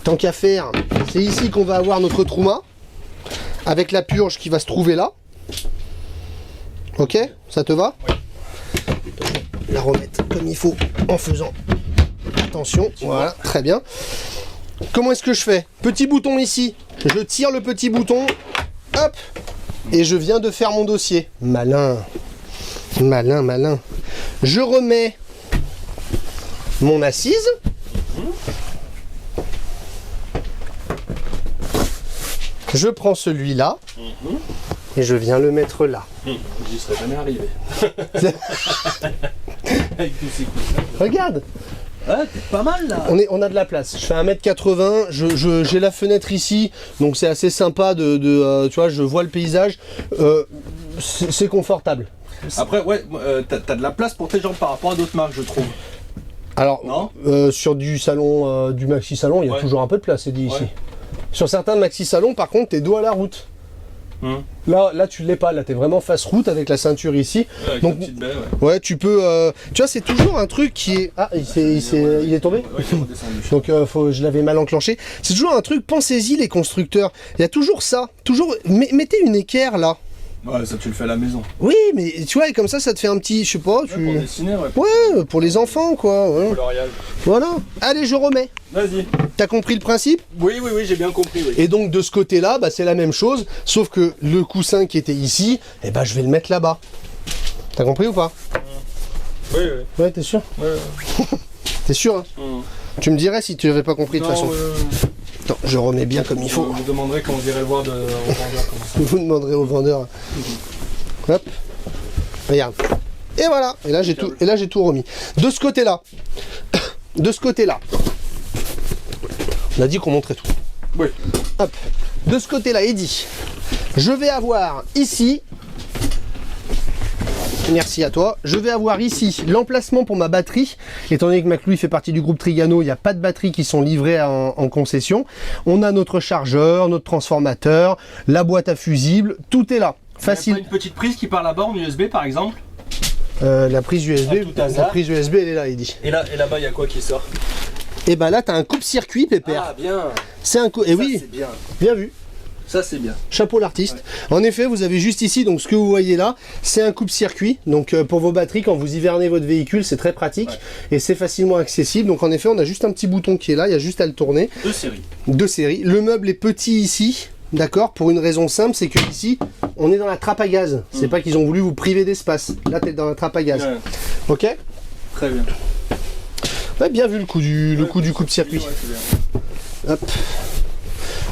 tant qu'à faire. C'est ici qu'on va avoir notre trouma, avec la purge qui va se trouver là. Ok, ça te va? La remettre comme il faut en faisant attention. Voilà, très bien. Comment est-ce que je fais? Petit bouton ici. Je tire le petit bouton. Hop. Et je viens de faire mon dossier. Malin. Malin, malin. Je remets mon assise. Je prends celui-là. Et je viens le mettre là. J'y serais jamais arrivé. Avec tous ces coussins. Regarde. Ouais, t'es pas mal là. On a de la place. Je fais 1m80, j'ai la fenêtre ici, donc c'est assez sympa tu vois, je vois le paysage. C'est confortable. Après, ouais, t'as de la place pour tes jambes par rapport à d'autres marques, je trouve. Alors, sur du salon, du maxi salon, il y a toujours un peu de place, c'est dit ici. Sur certains maxi salons, par contre, t'es dos à la route. Là, tu l'es pas. Là, t'es vraiment face route avec la ceinture ici. Avec donc, petite baie, ouais, tu peux. Tu vois, c'est toujours un truc qui est. Ah, il est tombé. Ouais, il est redescendu. Donc, je l'avais mal enclenché. C'est toujours un truc. Pensez-y, les constructeurs. Il y a toujours ça. Toujours. Mettez une équerre là. Ouais, ça tu le fais à la maison. Oui, mais tu vois, comme ça te fait un petit, je sais pas, Pour dessiner, pour les enfants, quoi. Ouais. Coloriage. Voilà. Allez, je remets. Vas-y. T'as compris le principe? Oui, j'ai bien compris, oui. Et donc, de ce côté-là, bah, c'est la même chose, sauf que le coussin qui était ici, eh ben, je vais le mettre là-bas. T'as compris ou pas? Oui. Ouais, t'es sûr? Ouais. T'es sûr, hein? Tu me dirais si tu n'avais pas compris de toute façon. Attends, je remets bien comme il faut. Vous demanderez quand vous irez le voir au vendeur. Vous demanderez au vendeur. Hop. Regarde. Et voilà. Et là, j'ai tout remis. De ce côté-là. De ce côté-là. On a dit qu'on montrait tout. Oui. Hop. De ce côté-là, Eddy. Je vais avoir ici. Merci à toi. Je vais avoir ici l'emplacement pour ma batterie. Étant donné que McLouis fait partie du groupe Trigano, il n'y a pas de batteries qui sont livrées en concession. On a notre chargeur, notre transformateur, la boîte à fusibles, tout est là. Facile. Il y a pas une petite prise qui part là-bas en USB par exemple? La prise USB, elle est là, Eddy. Et là-bas, il y a quoi qui sort? Et ben là, tu as un coupe-circuit, Pépère. Ah, bien. C'est un coupe. Et oui, c'est bien. Bien vu. Ça c'est bien. Chapeau l'artiste. Ouais. En effet, vous avez juste ici, donc ce que vous voyez là, c'est un coupe-circuit. Donc pour vos batteries, quand vous hivernez votre véhicule, c'est très pratique et c'est facilement accessible. Donc en effet, on a juste un petit bouton qui est là, il y a juste à le tourner. Deux séries. Le meuble est petit ici, d'accord, pour une raison simple, c'est que ici, on est dans la trappe à gaz. C'est pas qu'ils ont voulu vous priver d'espace. Là, tu es dans la trappe à gaz. Ouais. Ok? Très bien. Ouais, bien vu le coup du coupe-circuit. Ouais, hop.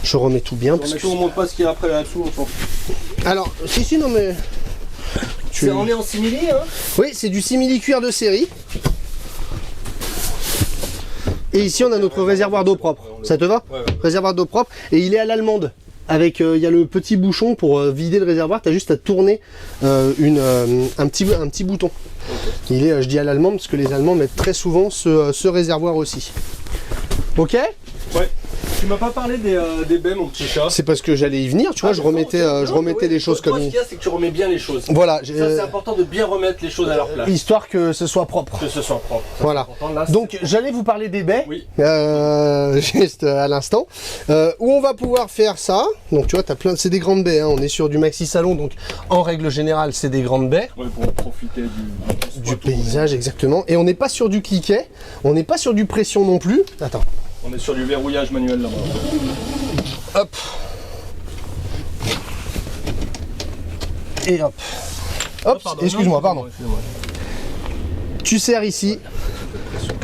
Je remets tout bien. Parce que on montre pas ce qu'il y a après là-dessous. Alors, si, non mais... On est en simili, hein? Oui, c'est du simili cuir de série. Et ici, on a notre réservoir d'eau propre. Ça te va? Réservoir d'eau propre. Et il est à l'allemande. Avec, il y a le petit bouchon pour vider le réservoir. Tu as juste à tourner un petit bouton. Okay. Il est, je dis à l'allemande, parce que les Allemands mettent très souvent ce réservoir aussi. Ok? Ouais. Tu m'as pas parlé des baies, mon petit chat. C'est parce que j'allais y venir, tu vois, je remettais les choses comme... Ce qu'il y a, c'est que tu remets bien les choses. Voilà. Ça, c'est important de bien remettre les choses à leur place. Histoire que ce soit propre. Que ce soit propre. Ça, voilà. Là, donc, j'allais vous parler des baies, juste à l'instant, où on va pouvoir faire ça. Donc, tu vois, t'as plein, c'est des grandes baies, hein. On est sur du maxi salon, donc en règle générale, c'est des grandes baies. Ouais, pour profiter du paysage, exactement. Et on n'est pas sur du cliquet, on n'est pas sur du pression non plus. Attends. On est sur du verrouillage manuel là-bas. Hop. Et hop. Hop, excuse-moi, pardon. Tu serres ici.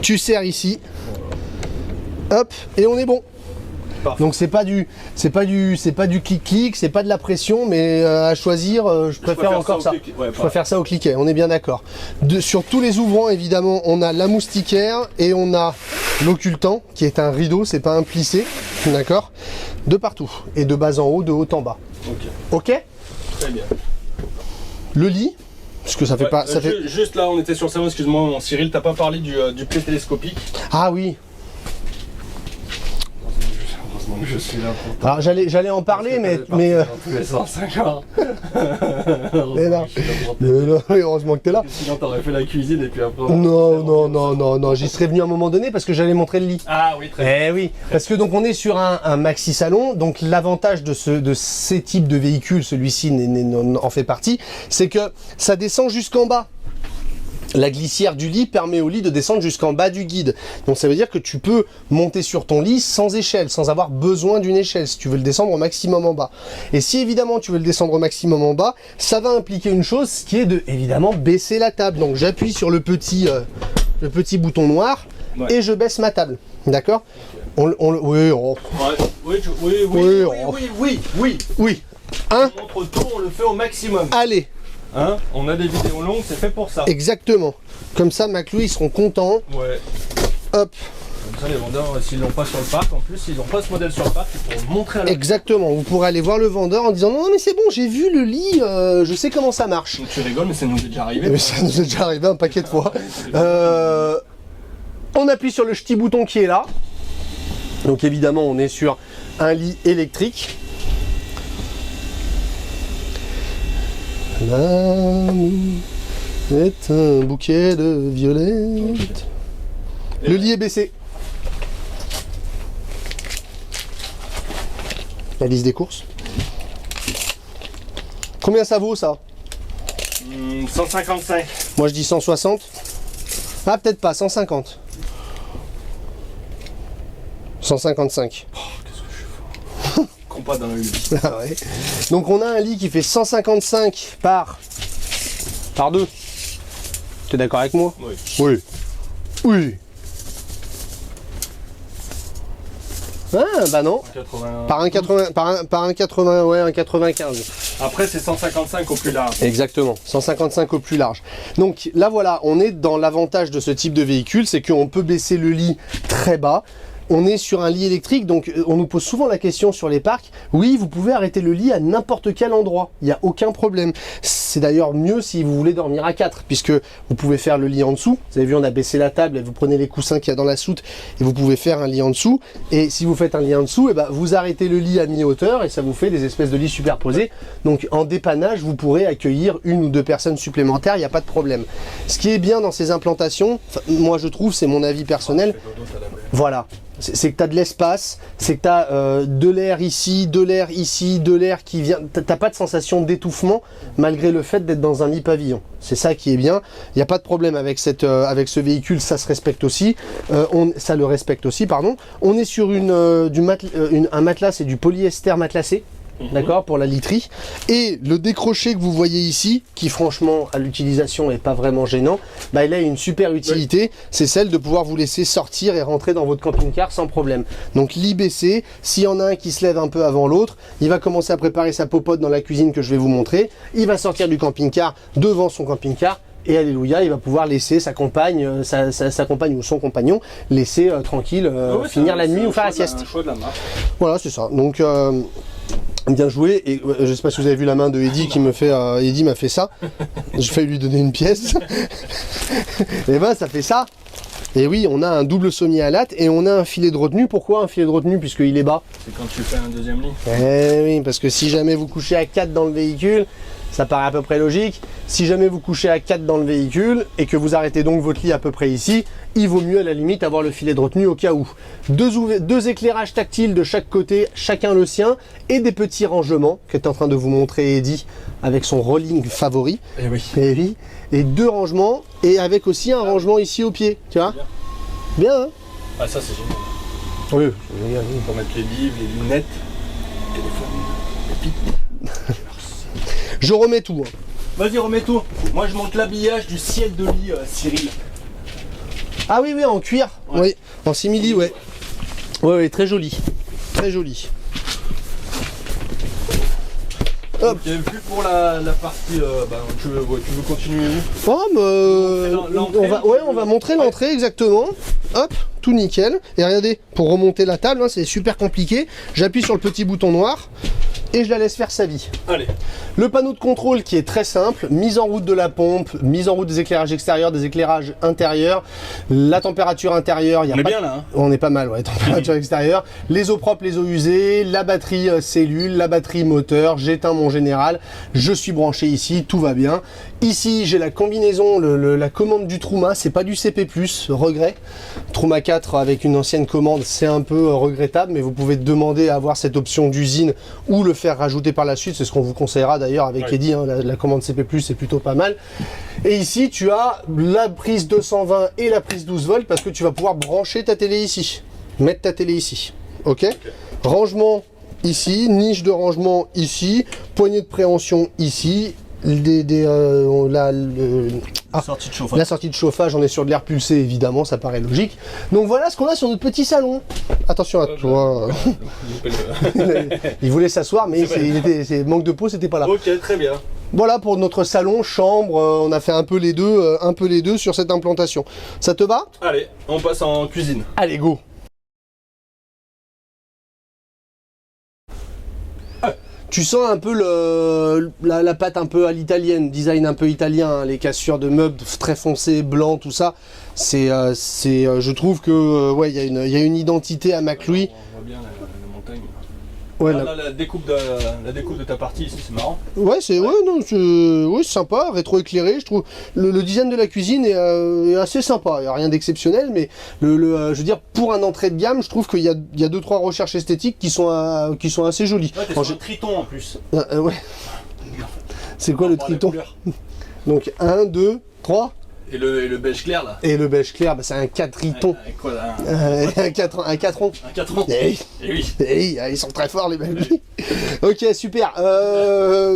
Tu serres ici. Hop, et on est bon. Parfait. Donc c'est pas du clic-clic, c'est pas de la pression, mais à choisir, je préfère encore ça. Ouais, je préfère ça au cliquet, on est bien d'accord. Sur tous les ouvrants, évidemment, on a la moustiquaire et on a l'occultant, qui est un rideau, c'est pas un plissé, d'accord? De partout, et de bas en haut, de haut en bas. Ok? Très bien. Le lit, puisque ça fait pas... Ça fait... Juste là, on était sur le salon, excuse-moi, mon Cyril, t'as pas parlé du pied télescopique. Ah oui. Heureusement que je suis là pour... Alors j'allais en parler, mais... Dans tous les sens, d'accord. Mais non. Heureusement que t'es là. Sinon t'aurais fait la cuisine et puis après... Non, j'y serais venu à un moment donné parce que j'allais montrer le lit. Ah oui, très bien. Eh oui, parce que donc on est sur un maxi salon, donc l'avantage de ces types de véhicules, celui-ci en fait partie, c'est que ça descend jusqu'en bas. La glissière du lit permet au lit de descendre jusqu'en bas du guide. Donc ça veut dire que tu peux monter sur ton lit sans échelle, sans avoir besoin d'une échelle, si tu veux le descendre au maximum en bas. Et si évidemment tu veux le descendre au maximum en bas, ça va impliquer une chose, qui est de évidemment baisser la table. Donc j'appuie sur le petit bouton noir et je baisse ma table. D'accord ? Oui. Hein ? On montre tout, on le fait au maximum. Allez. Hein, on a des vidéos longues, c'est fait pour ça. Exactement. Comme ça, Maclou, ils seront contents. Ouais. Hop. Comme ça, les vendeurs, s'ils l'ont pas sur le parc, en plus, s'ils n'ont pas ce modèle sur le parc, ils pourront le montrer à leur... Exactement. Vous pourrez aller voir le vendeur en disant non, mais c'est bon, j'ai vu le lit, je sais comment ça marche. Donc tu rigoles, mais ça nous est déjà arrivé. Mais ça nous est déjà arrivé un paquet de fois. On appuie sur le petit bouton qui est là. Donc évidemment, on est sur un lit électrique. L'amour est un bouquet de violettes. Le lit est baissé. La liste des courses. Combien ça vaut ça? 155. Moi je dis 160. Ah peut-être pas, 150. 155. Oh, qu'est-ce que je suis fort. Compas dans le lit. Ah ouais. Donc on a un lit qui fait 155 par 2. Tu es d'accord avec moi? Oui. Oui. Oui. Ah bah non. 80... Par un 80, par un 80, ouais, un 95. Après c'est 155 au plus large. Exactement, 155 au plus large. Donc là voilà, on est dans l'avantage de ce type de véhicule, c'est qu'on peut baisser le lit très bas. On est sur un lit électrique, donc on nous pose souvent la question sur les parcs. Oui, vous pouvez arrêter le lit à n'importe quel endroit, il n'y a aucun problème. C'est d'ailleurs mieux si vous voulez dormir à 4, puisque vous pouvez faire le lit en dessous. Vous avez vu, on a baissé la table et vous prenez les coussins qu'il y a dans la soute et vous pouvez faire un lit en dessous. Et si vous faites un lit en dessous, et ben, vous arrêtez le lit à mi-hauteur et ça vous fait des espèces de lits superposés. Donc en dépannage, vous pourrez accueillir 1 ou 2 personnes supplémentaires, il n'y a pas de problème. Ce qui est bien dans ces implantations, moi je trouve, c'est mon avis personnel, voilà. C'est que tu as de l'espace, c'est que tu as de l'air ici, de l'air ici, de l'air qui vient. Tu n'as pas de sensation d'étouffement malgré le fait d'être dans un lit pavillon. C'est ça qui est bien. Il n'y a pas de problème avec ce véhicule, ça se respecte aussi. Ça le respecte aussi, pardon. On est sur un matelas, c'est du polyester matelassé. D'accord, pour la literie. Et le décroché que vous voyez ici, qui franchement à l'utilisation n'est pas vraiment gênant, bah, il a une super utilité, oui. C'est celle de pouvoir vous laisser sortir et rentrer dans votre camping-car sans problème. Donc lit baissé, s'il y en a un qui se lève un peu avant l'autre, il va commencer à préparer sa popote dans la cuisine que je vais vous montrer, il va sortir du camping-car devant son camping-car, et alléluia, il va pouvoir laisser sa compagne, sa compagne ou son compagnon laisser tranquille finir la nuit ou faire la sieste. Voilà, c'est ça. Donc bien joué, et je sais pas si vous avez vu la main de Eddy qui me fait, Eddy m'a fait ça, j'ai failli lui donner une pièce, et ben ça fait ça, et oui on a un double sommier à latte et on a un filet de retenue. Pourquoi un filet de retenue? Puisqu'il est bas. C'est quand tu fais un deuxième lit. Eh oui, parce que si jamais vous couchez à 4 dans le véhicule, ça paraît à peu près logique. Si jamais vous couchez à 4 dans le véhicule et que vous arrêtez donc votre lit à peu près ici, il vaut mieux à la limite avoir le filet de retenue au cas où. Deux éclairages tactiles de chaque côté, chacun le sien, et des petits rangements qu'est en train de vous montrer Eddy avec son rolling favori. Et oui. Et oui. Et 2 rangements, et avec aussi un rangement ici au pied, tu vois. Bien, hein? Ah ça c'est génial. Oui, c'est génial. On peut mettre les livres, les lunettes, le téléphone, les piles. Je remets tout. Hein. Vas-y, remets tout. Moi, je monte l'habillage du ciel de lit, Cyril. Ah oui, oui, en cuir. Ouais. Oui, en simili, ouais. Ouais, ouais, très joli. Très joli. Hop. Okay, plus pour la partie, tu veux continuer où? Oh, on va montrer l'entrée exactement. Hop, tout nickel. Et regardez, pour remonter la table, hein, c'est super compliqué. J'appuie sur le petit bouton noir. et je la laisse faire sa vie. Allez. Le panneau de contrôle qui est très simple, mise en route de la pompe, mise en route des éclairages extérieurs, des éclairages intérieurs, la température intérieure, on est bien là. Hein. On est pas mal, ouais, température extérieure, les eaux propres, les eaux usées, la batterie cellule, la batterie moteur, j'éteins mon général, je suis branché ici, tout va bien. Ici, j'ai la combinaison, la commande du Truma, c'est pas du CP+, regret. Truma 4 avec une ancienne commande, c'est un peu regrettable, mais vous pouvez demander à avoir cette option d'usine ou le faire rajouter par la suite, c'est ce qu'on vous conseillera d'ailleurs avec Eddy, hein, la commande CP+, c'est plutôt pas mal. Et ici, tu as la prise 220 et la prise 12 volts parce que tu vas pouvoir brancher ta télé ici, mettre ta télé ici, ok. Rangement ici, niche de rangement ici, poignée de préhension ici, la sortie de chauffage, on est sur de l'air pulsé évidemment, ça paraît logique. Donc voilà ce qu'on a sur notre petit salon. Attention à toi. Il voulait s'asseoir mais manque de peau, c'était pas là. Ok, très bien. Voilà pour notre salon, chambre, on a fait un peu les deux sur cette implantation. Ça te va? Allez, on passe en cuisine. Allez, go. Tu sens un peu la patte un peu à l'italienne, design un peu italien, hein, les cassures de meubles très foncés, blancs, tout ça. Je trouve que ouais, il y a une identité à McLouis. On voit bien la montagne. Ouais, la découpe de ta partie ici, c'est marrant. Ouais, c'est sympa, rétro-éclairé, je trouve. Le design de la cuisine est assez sympa, il n'y a rien d'exceptionnel, mais je veux dire, pour un entrée de gamme, je trouve qu'il y a 2-3 recherches esthétiques qui sont assez jolies. Ouais, t'es sur un triton en plus. Ouais. C'est quoi le triton? Donc 1, 2, 3. Et le beige clair là. Et le beige clair, bah, c'est un 4 triton. Quoi là? Un 4 4 Un 4 ans. Et oui. Ils sont très forts les mecs. Ok, super.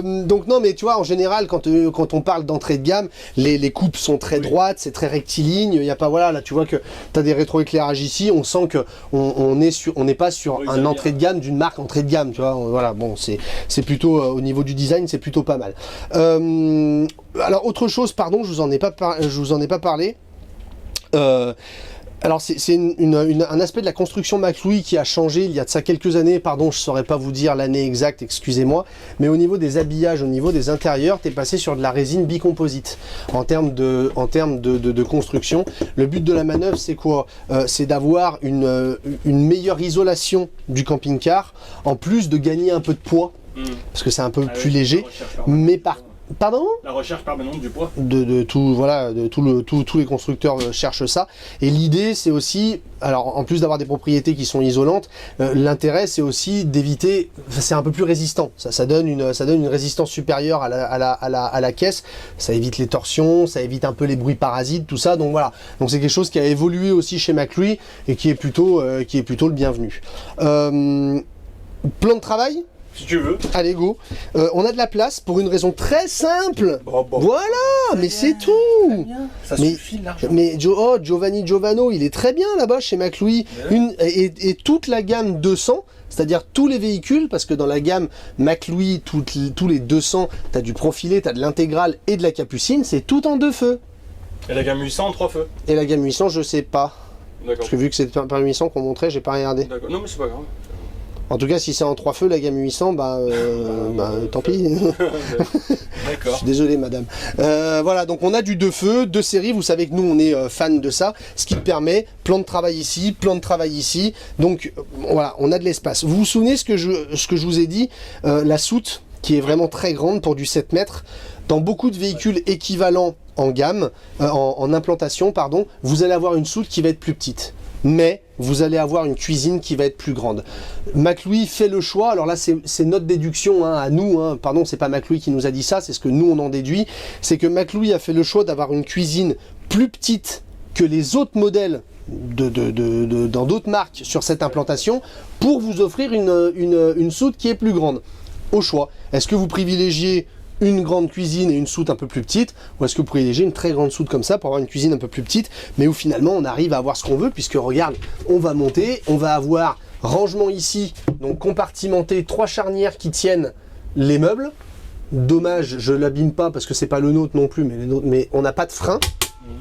Donc non, mais tu vois, en général, quand on parle d'entrée de gamme, les coupes sont très droites, c'est très rectiligne. Il y a pas, voilà, là tu vois que tu as des rétroéclairages ici. On sent que on n'est pas sur un entrée de gamme d'une marque entrée de gamme. Tu vois, voilà, bon, c'est plutôt au niveau du design, c'est plutôt pas mal. Alors autre chose, pardon, je vous en ai pas parlé. Alors c'est un aspect de la construction McLouis qui a changé il y a de ça quelques années, pardon, je saurais pas vous dire l'année exacte, excusez-moi, mais au niveau des habillages, au niveau des intérieurs, tu es passé sur de la résine bicomposite. En termes de construction, le but de la manœuvre c'est quoi? C'est d'avoir une meilleure isolation du camping-car, en plus de gagner un peu de poids, parce que c'est un peu plus léger, mais Pardon? La recherche permanente du poids. Tous les constructeurs cherchent ça. Et l'idée, c'est aussi, alors en plus d'avoir des propriétés qui sont isolantes, l'intérêt, c'est aussi d'éviter, c'est un peu plus résistant. Ça donne une résistance supérieure à la caisse. Ça évite les torsions, ça évite un peu les bruits parasites, tout ça. Donc voilà. Donc c'est quelque chose qui a évolué aussi chez McLouis et qui est plutôt le bienvenu. Plan de travail? Si tu veux. Allez, go. On a de la place pour une raison très simple. Voilà, mais c'est tout. Ça suffit largement. Mais Giovanni Giovano, il est très bien là-bas chez McLouis. Et toute la gamme 200, c'est-à-dire tous les véhicules, parce que dans la gamme McLouis, tous les 200, tu as du profilé, tu as de l'intégrale et de la capucine, c'est tout en 2 feux. Et la gamme 800 en 3 feux. Et la gamme 800, je sais pas. Parce que vu que c'est pas 800 qu'on montrait, j'ai pas regardé. D'accord. Non mais c'est pas grave. En tout cas, si c'est en 3 feux, la gamme 800, tant pis. D'accord. Je suis désolé, madame. Voilà, donc on a du 2 feux, 2 séries. Vous savez que nous, on est fan de ça. Ce qui permet, plan de travail ici, plan de travail ici. Donc, voilà, on a de l'espace. Vous vous souvenez ce que je vous ai dit, la soute, qui est vraiment très grande pour du 7 mètres. Dans beaucoup de véhicules équivalents en gamme, en implantation, pardon, vous allez avoir une soute qui va être plus petite. Mais vous allez avoir une cuisine qui va être plus grande. McLouis fait le choix, alors là c'est notre déduction à nous, pardon, c'est pas McLouis qui nous a dit ça, c'est ce que nous on en déduit, c'est que McLouis a fait le choix d'avoir une cuisine plus petite que les autres modèles dans d'autres marques sur cette implantation pour vous offrir une soute qui est plus grande. Au choix. Est-ce que vous privilégiez une grande cuisine et une soute un peu plus petite, ou est-ce que vous privilégiez une très grande soute comme ça pour avoir une cuisine un peu plus petite, mais où finalement on arrive à avoir ce qu'on veut, puisque regarde, on va monter, on va avoir rangement ici, donc compartimenté, 3 charnières qui tiennent les meubles. Dommage, je l'abîme pas parce que c'est pas le nôtre non plus, mais on n'a pas de frein.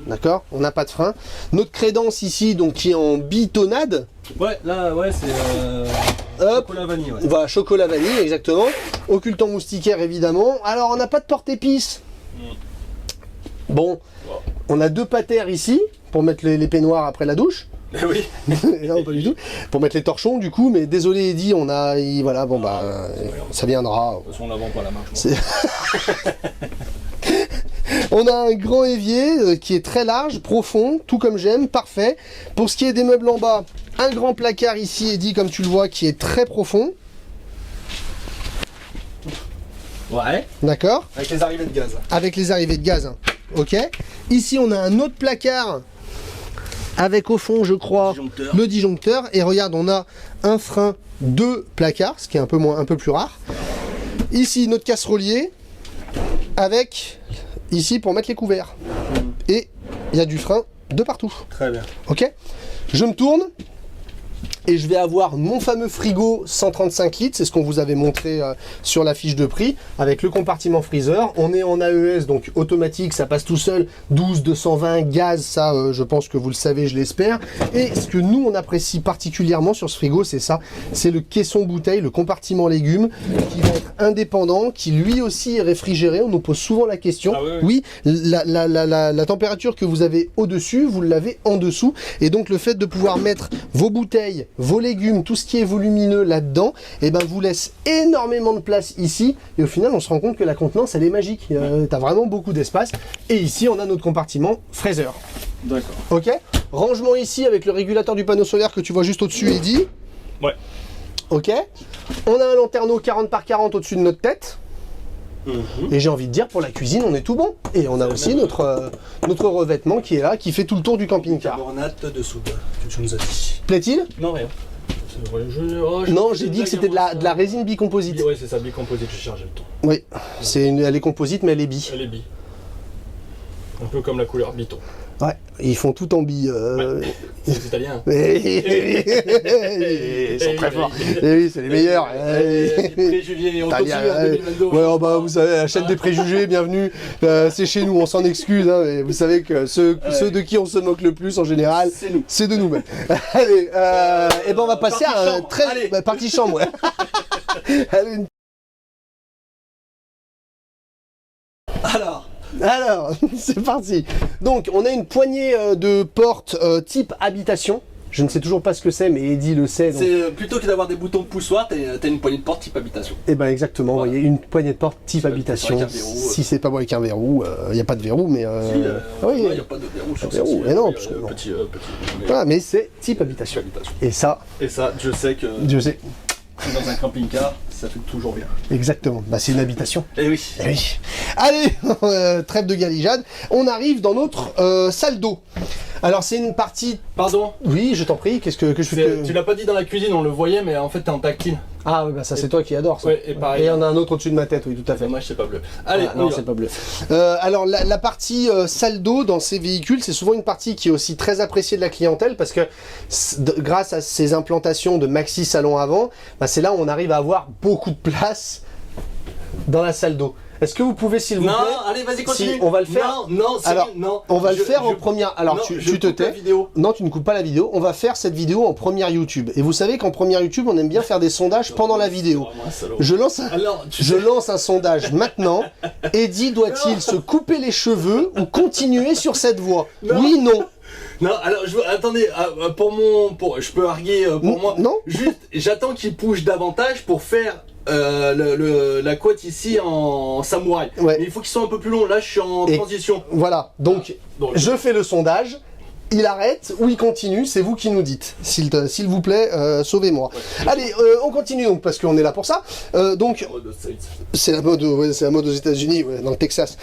D'accord, on n'a pas de frein. Notre crédence ici, donc qui est en bitonnade. Ouais, là, ouais, c'est. hop. Chocolat vanille, ouais. Voilà, chocolat vanille, exactement. Occultant moustiquaire, évidemment. Alors, on n'a pas de porte-épices. Bon, on a 2 patères ici, pour mettre les peignoirs après la douche. Oui. Non, pas du tout. Pour mettre les torchons, du coup, mais désolé, Eddy, voilà, bon, ça viendra. De toute façon, on la vend pas la marque. On a un grand évier qui est très large, profond, tout comme j'aime, parfait. Pour ce qui est des meubles en bas, un grand placard ici, Eddy, comme tu le vois, qui est très profond. Ouais. D'accord. Avec les arrivées de gaz. Avec les arrivées de gaz. Ok. Ici, on a un autre placard avec au fond, je crois, le disjoncteur. Et regarde, on a un frein, 2 placards, ce qui est un peu plus rare. Ici, notre casserolier avec ici pour mettre les couverts. Et il y a du frein de partout. Très bien. Ok. Je me tourne. Et je vais avoir mon fameux frigo 135 litres, c'est ce qu'on vous avait montré sur la fiche de prix, avec le compartiment freezer. On est en AES, donc automatique, ça passe tout seul, 12, 220, gaz, ça je pense que vous le savez, je l'espère. Et ce que nous on apprécie particulièrement sur ce frigo, c'est ça, c'est le caisson bouteille, le compartiment légumes, qui va être indépendant, qui lui aussi est réfrigéré. On nous pose souvent la question. Ah oui. La température que vous avez au-dessus, vous l'avez en dessous. Et donc le fait de pouvoir mettre vos bouteilles, vos légumes, tout ce qui est volumineux là-dedans, et ben vous laisse énormément de place ici, et au final on se rend compte que la contenance elle est magique, t'as vraiment beaucoup d'espace. Et ici on a notre compartiment freezer. D'accord. Ok. Rangement ici avec le régulateur du panneau solaire que tu vois juste au-dessus, Eddy. Ouais. Ok. On a un lanterneau 40 par 40 au-dessus de notre tête. Et j'ai envie de dire, pour la cuisine, on est tout bon. Et on a aussi notre revêtement qui est là, qui fait tout le tour du camping-car. Carbonate de soude, que tu nous as dit. Plaît-il? Non, rien. Non, j'ai dit que c'était de la résine bicomposite. Oui, c'est ça, bicomposite, j'ai chargé le temps. Oui, elle est composite, mais elle est bi. Elle est bi. Un peu comme la couleur Bito. Ouais, ils font tout en bi. C'est les Italiens. Ils sont très forts. Et oui, c'est les meilleurs. Les préjugés, on continue en 2022. Ouais, bah, vous savez, la chaîne des préjugés, bienvenue. C'est chez nous, on s'en excuse. Hein, mais vous savez que ceux de qui on se moque le plus, en général, c'est de nous-mêmes. Allez, et ben on va passer à un très... partie chambre, ouais. Allez. Alors, c'est parti. Donc, on a une poignée de portes type habitation. Je ne sais toujours pas ce que c'est, mais Eddy le sait. Donc... C'est plutôt que d'avoir des boutons de poussoir, t'as une poignée de porte type habitation. Et ben exactement, voilà. Vous voyez, une poignée de porte type habitation. Si c'est pas bon avec un verrou, il n'y a pas de verrou, mais... oui, il n'y a pas de verrou sur verrou, mais non, parce que petit, voilà, mais c'est type habitation. Et ça, je sais que... Je sais. Dans un camping-car, ça fait toujours bien. Exactement, bah, c'est une habitation. Eh oui. Eh oui. Allez, trêve de galijade. On arrive dans notre salle d'eau. Alors c'est une partie... Pardon? Oui, je t'en prie, qu'est-ce que je fais? Tu l'as pas dit dans la cuisine, on le voyait, mais en fait t'es en tactile. Ah oui, bah ça c'est toi qui adore ça. Ouais, et pareil. Et il y en a un autre au-dessus de ma tête, oui, tout à fait. Dommage, c'est pas bleu. Allez, non, c'est pas bleu. Alors la partie salle d'eau dans ces véhicules, c'est souvent une partie qui est aussi très appréciée de la clientèle parce que grâce à ces implantations de maxi salon avant, bah, c'est là où on arrive à avoir beaucoup de place dans la salle d'eau. Est-ce que vous pouvez, s'il vous plaît... Non, allez, vas-y, continue. Si, on va le faire. Non, alors, non. On va le faire en première... Alors, non, tu te tais. Non, tu ne coupes pas la vidéo. On va faire cette vidéo en première YouTube. Et vous savez qu'en première YouTube, on aime bien faire des sondages pendant la vidéo. Je lance un sondage maintenant. Eddy doit-il se couper les cheveux ou continuer sur cette voie? Oui, non. Non, alors attendez, je peux arguer pour moi. Non. Juste, j'attends qu'il bouge davantage pour faire la côte ici en samouraï. Ouais. Mais il faut qu'il soit un peu plus long. Là, je suis en transition. Voilà. Donc, je fais le sondage. Il arrête ou il continue, c'est vous qui nous dites. S'il vous plaît, sauvez-moi. Ouais. Allez, on continue donc parce qu'on est là pour ça. Donc, c'est la mode aux États-Unis, ouais, dans le Texas.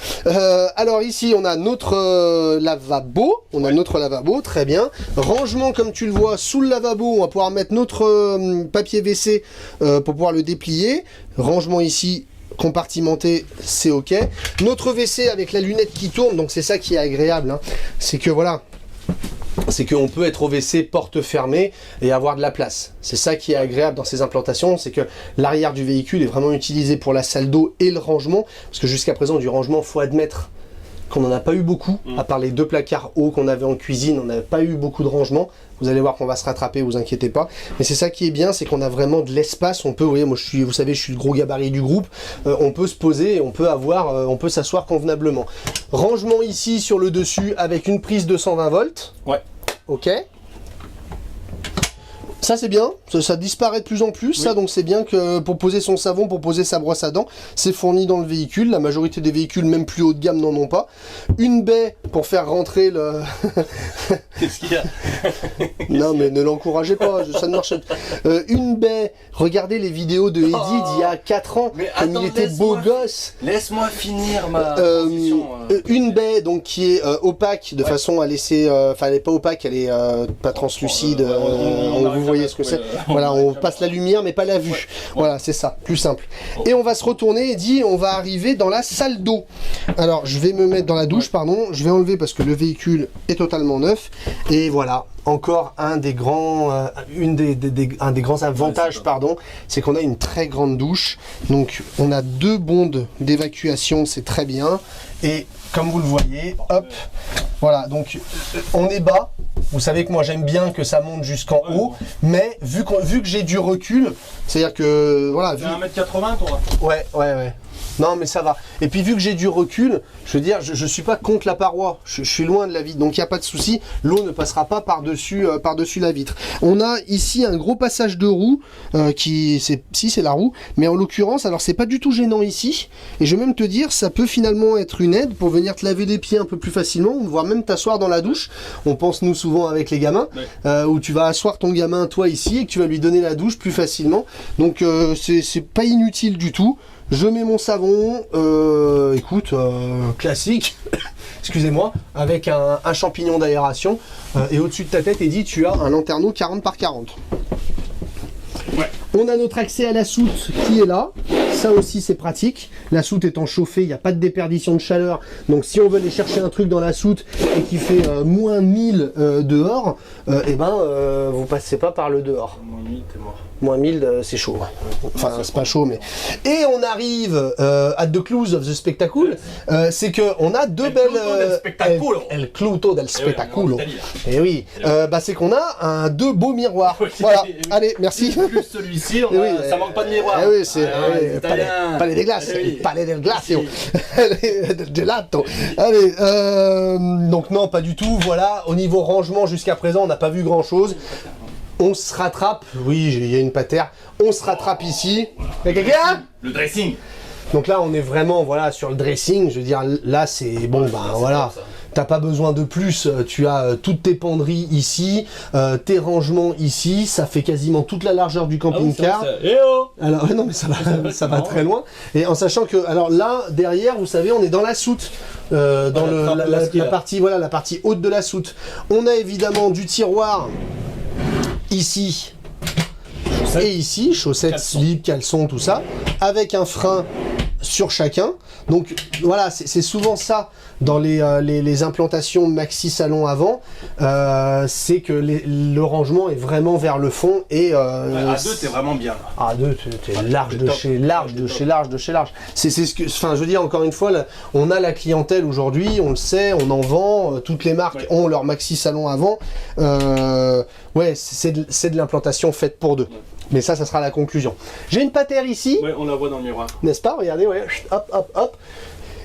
Alors ici, on a notre lavabo. Notre lavabo, très bien. Rangement, comme tu le vois, sous le lavabo, on va pouvoir mettre notre papier WC pour pouvoir le déplier. Rangement ici. Compartimenté, c'est ok. Notre WC avec la lunette qui tourne, donc c'est ça qui est agréable. Hein. C'est que voilà. C'est qu'on peut être au WC porte fermée et avoir de la place. C'est ça qui est agréable dans ces implantations, c'est que l'arrière du véhicule est vraiment utilisé pour la salle d'eau et le rangement, parce que jusqu'à présent du rangement, faut admettre qu'on n'en a pas eu beaucoup, à part les 2 placards hauts qu'on avait en cuisine, on n'avait pas eu beaucoup de rangement. Vous allez voir qu'on va se rattraper, vous inquiétez pas. Mais c'est ça qui est bien, c'est qu'on a vraiment de l'espace. On peut, vous voyez, moi vous savez, je suis le gros gabarit du groupe. On peut se poser et on peut s'asseoir convenablement. Rangement ici sur le dessus avec une prise de 120 volts. Ouais. Ok. Ça c'est bien, ça disparaît de plus en plus, oui. Ça donc c'est bien que pour poser son savon, pour poser sa brosse à dents, c'est fourni dans le véhicule. La majorité des véhicules, même plus haut de gamme, n'en ont pas. Une baie pour faire rentrer le... Qu'est-ce qu'il y a? Non mais ne l'encouragez pas, ça ne marche pas. Une baie, regardez les vidéos de Eddie d'il y a 4 ans, comme il était beau gosse. Laisse-moi finir ma une baie donc qui est opaque de façon à laisser... Enfin elle n'est pas opaque, elle est pas translucide, vous voyez ce que c'est. Voilà, on passe la lumière mais pas la vue. Voilà, c'est ça, plus simple. Et on va se retourner et dit on va arriver dans la salle d'eau. Alors, je vais me mettre dans la douche, pardon. Je vais enlever parce que le véhicule est totalement neuf. Et voilà, encore un des grands, un des grands avantages, pardon, c'est qu'on a une très grande douche. Donc, on a 2 bondes d'évacuation, c'est très bien. Et comme vous le voyez, hop, voilà, donc on est bas. Vous savez que moi j'aime bien que ça monte jusqu'en haut, mais vu que j'ai du recul, c'est-à-dire que voilà. Tu as 1m80 toi? Ouais. Non mais ça va. Et puis vu que j'ai du recul, je veux dire, je suis pas contre la paroi, je suis loin de la vitre, donc il n'y a pas de souci, l'eau ne passera pas par-dessus la vitre. On a ici un gros passage de roue, c'est la roue, mais en l'occurrence, alors c'est pas du tout gênant ici, et je vais même te dire, ça peut finalement être une aide pour venir te laver les pieds un peu plus facilement, voire même t'asseoir dans la douche. On pense nous souvent avec les gamins, où tu vas asseoir ton gamin toi ici, et que tu vas lui donner la douche plus facilement, donc c'est pas inutile du tout. Je mets mon savon, écoute, classique, excusez-moi, avec un champignon d'aération. Et au-dessus de ta tête, Eddy, tu as un lanterneau 40 par 40. Ouais. On a notre accès à la soute qui est là. Ça aussi, c'est pratique. La soute étant chauffée, il n'y a pas de déperdition de chaleur. Donc, si on veut aller chercher un truc dans la soute et qui fait moins 1000 dehors, vous passez pas par le dehors. Moins 1000, t'es mort. Moins 1000, c'est chaud. Enfin, c'est pas chaud, mais... Et on arrive at the close of the spectacle. C'est qu'on a 2 belles... El Cluto del Spettaculo. Et oui. C'est qu'on a 2 beaux miroirs. Voilà. Allez, merci. Plus celui-ci, ça manque pas de miroir. Oui, c'est... Palais des glaces. Palais del glacio. Del gelato. Allez. Donc non, pas du tout. Voilà. Au niveau rangement, jusqu'à présent, on n'a pas vu grand-chose. On se rattrape, oui, il y a une patère, on se rattrape ici. Y'a quelqu'un? Le dressing. Donc là, on est vraiment sur le dressing, je veux dire, là c'est bon, voilà. T'as pas besoin de plus, tu as toutes tes penderies ici, tes rangements ici, ça fait quasiment toute la largeur du camping-car. Alors non mais ça va très loin. Et en sachant que, alors là, derrière, vous savez, on est dans la soute, dans la partie haute de la soute. On a évidemment du tiroir ici et ici, chaussettes, slips, caleçons, tout ça, avec un frein sur chacun. Donc voilà, c'est souvent ça dans les implantations maxi salon avant, c'est que le rangement est vraiment vers le fond et à 2 t'es vraiment bien. À 2 t'es large de chez large. C'est ce que, enfin je veux dire encore une fois, là, on a la clientèle aujourd'hui, on le sait, on en vend, toutes les marques ont leur maxi salon avant. C'est de l'implantation faite pour 2. Mais ça sera la conclusion. J'ai une patère ici. Ouais, on la voit dans le miroir. N'est-ce pas? Regardez, hop.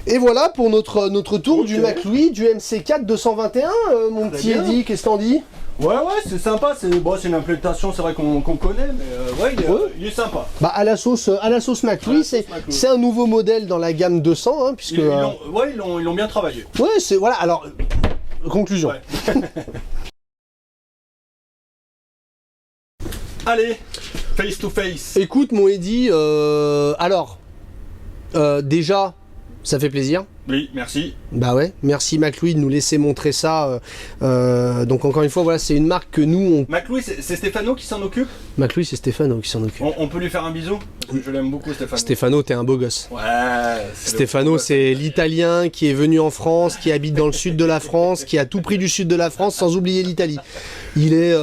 Et voilà pour notre tour du McLouis, du MC4 221, mon petit Eddy, qu'est-ce que t'en dis? Ouais, c'est sympa, c'est une implantation, c'est vrai qu'on connaît, mais il est sympa. À la sauce McLouis, c'est un nouveau modèle dans la gamme 200, hein, puisque... Ils l'ont bien travaillé. Ouais, c'est... Voilà, alors, conclusion. Ouais. Allez, face to face. Écoute, mon Eddy, déjà, ça fait plaisir. Oui, merci. Bah ouais, merci McLouis de nous laisser montrer ça. Donc encore une fois, voilà, c'est une marque que nous... McLouis, c'est Stéphano qui s'en occupe? McLouis, c'est Stéphano qui s'en occupe. On peut lui faire un bisou? Parce que je l'aime beaucoup, Stéphano. Stéphano, t'es un beau gosse. Ouais. Stéphano, c'est l'Italien qui est venu en France, qui habite dans le sud de la France, qui a tout pris du sud de la France, sans oublier l'Italie. Il est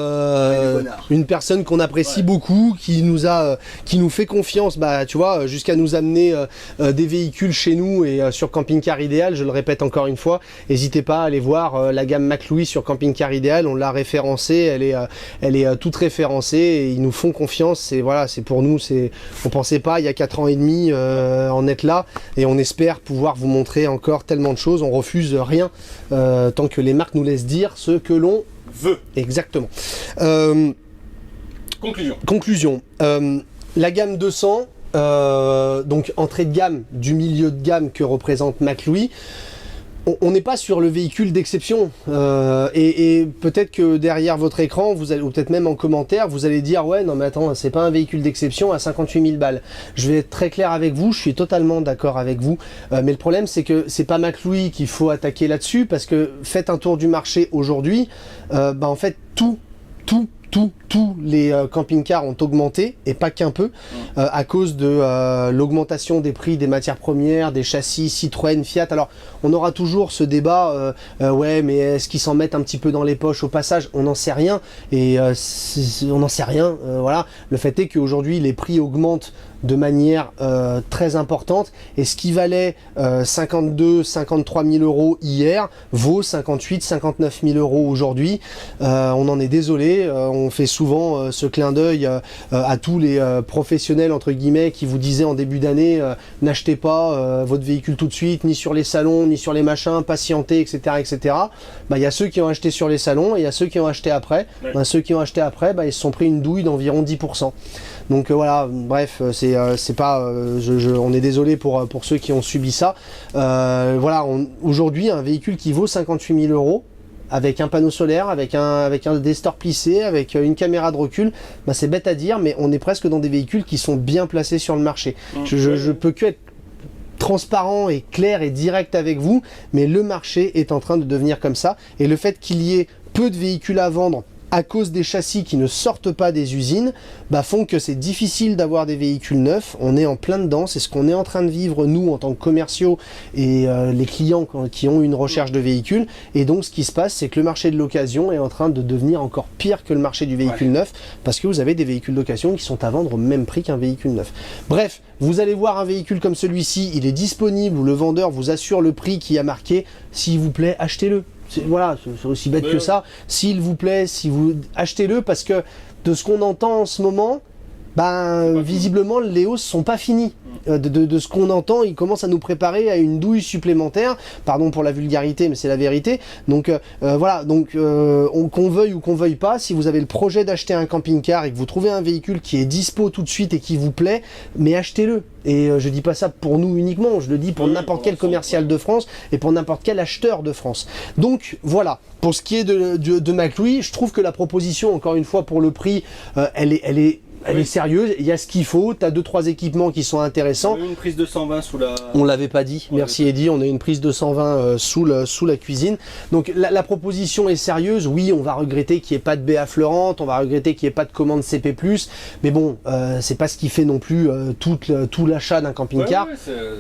une personne qu'on apprécie beaucoup, qui nous fait confiance, tu vois, jusqu'à nous amener des véhicules chez nous et sur Camping Car Car Idéal, je le répète encore une fois, n'hésitez pas à aller voir la gamme McLouis sur Camping Car Idéal, on l'a référencée, elle est toute référencée et ils nous font confiance. Et voilà, c'est pour nous, on pensait pas il y a 4 ans et demi en être là, et on espère pouvoir vous montrer encore tellement de choses. On refuse rien tant que les marques nous laissent dire ce que l'on veut. Exactement. Conclusion. La gamme 200, donc entrée de gamme du milieu de gamme que représente McLouis. On n'est pas sur le véhicule d'exception et peut-être que derrière votre écran, vous allez, ou peut-être même en commentaire, vous allez dire ouais non mais attends, c'est pas un véhicule d'exception à 58 000 balles. Je vais être très clair avec vous, je suis totalement d'accord avec vous, mais le problème c'est que c'est pas McLouis qu'il faut attaquer là-dessus, parce que faites un tour du marché aujourd'hui, en fait tous les camping-cars ont augmenté, et pas qu'un peu, à cause de l'augmentation des prix des matières premières, des châssis Citroën, Fiat. Alors, on aura toujours ce débat, ouais, mais est-ce qu'ils s'en mettent un petit peu dans les poches au passage? On n'en sait rien, et on n'en sait rien, voilà. Le fait est qu'aujourd'hui, les prix augmentent de manière très importante, et ce qui valait 52 53 000 euros hier vaut 58 59 000 euros aujourd'hui. On en est désolé, on fait souvent ce clin d'œil à tous les professionnels entre guillemets qui vous disaient en début d'année n'achetez pas votre véhicule tout de suite, ni sur les salons ni sur les machins, patientez, etc. etc. Il y a ceux qui ont acheté sur les salons et il y a ceux qui ont acheté après. Ouais. Ceux qui ont acheté après, ils se sont pris une douille d'environ 10%. Donc voilà, bref, c'est pas, on est désolé pour ceux qui ont subi ça. Voilà, aujourd'hui un véhicule qui vaut 58 000 euros, avec un panneau solaire, avec un des stores plissés, avec une caméra de recul, c'est bête à dire, mais on est presque dans des véhicules qui sont bien placés sur le marché. Je peux que être transparent et clair et direct avec vous, mais le marché est en train de devenir comme ça, et le fait qu'il y ait peu de véhicules à vendre à cause des châssis qui ne sortent pas des usines, font que c'est difficile d'avoir des véhicules neufs. On est en plein dedans, c'est ce qu'on est en train de vivre nous en tant que commerciaux et les clients qui ont une recherche de véhicules. Et donc ce qui se passe, c'est que le marché de l'occasion est en train de devenir encore pire que le marché du véhicule neuf, parce que vous avez des véhicules d'occasion qui sont à vendre au même prix qu'un véhicule neuf. Bref, vous allez voir un véhicule comme celui-ci, il est disponible, où le vendeur vous assure le prix qui a marqué, s'il vous plaît, achetez-le. Voilà, c'est aussi bête que ça. S'il vous plaît, si vous achetez-le, parce que de ce qu'on entend en ce moment, visiblement les hausses sont pas finies. De ce qu'on entend, ils commencent à nous préparer à une douille supplémentaire. Pardon pour la vulgarité, mais c'est la vérité. Donc voilà, donc qu'on veuille ou qu'on veuille pas, si vous avez le projet d'acheter un camping-car et que vous trouvez un véhicule qui est dispo tout de suite et qui vous plaît, mais achetez-le. Et je dis pas ça pour nous uniquement, je le dis pour n'importe quel commercial de France et pour n'importe quel acheteur de France. Donc voilà, pour ce qui est de McLouis, je trouve que la proposition, encore une fois pour le prix, elle est sérieuse, il y a ce qu'il faut, tu as 2-3 équipements qui sont intéressants. On a une prise de 120 sous la... On l'avait pas dit, merci Eddy, on a une prise de 120 sous la cuisine. Donc la proposition est sérieuse, oui, on va regretter qu'il n'y ait pas de BA Fleurante, on va regretter qu'il n'y ait pas de commande CP+, mais bon, c'est pas ce qui fait non plus tout l'achat d'un camping-car.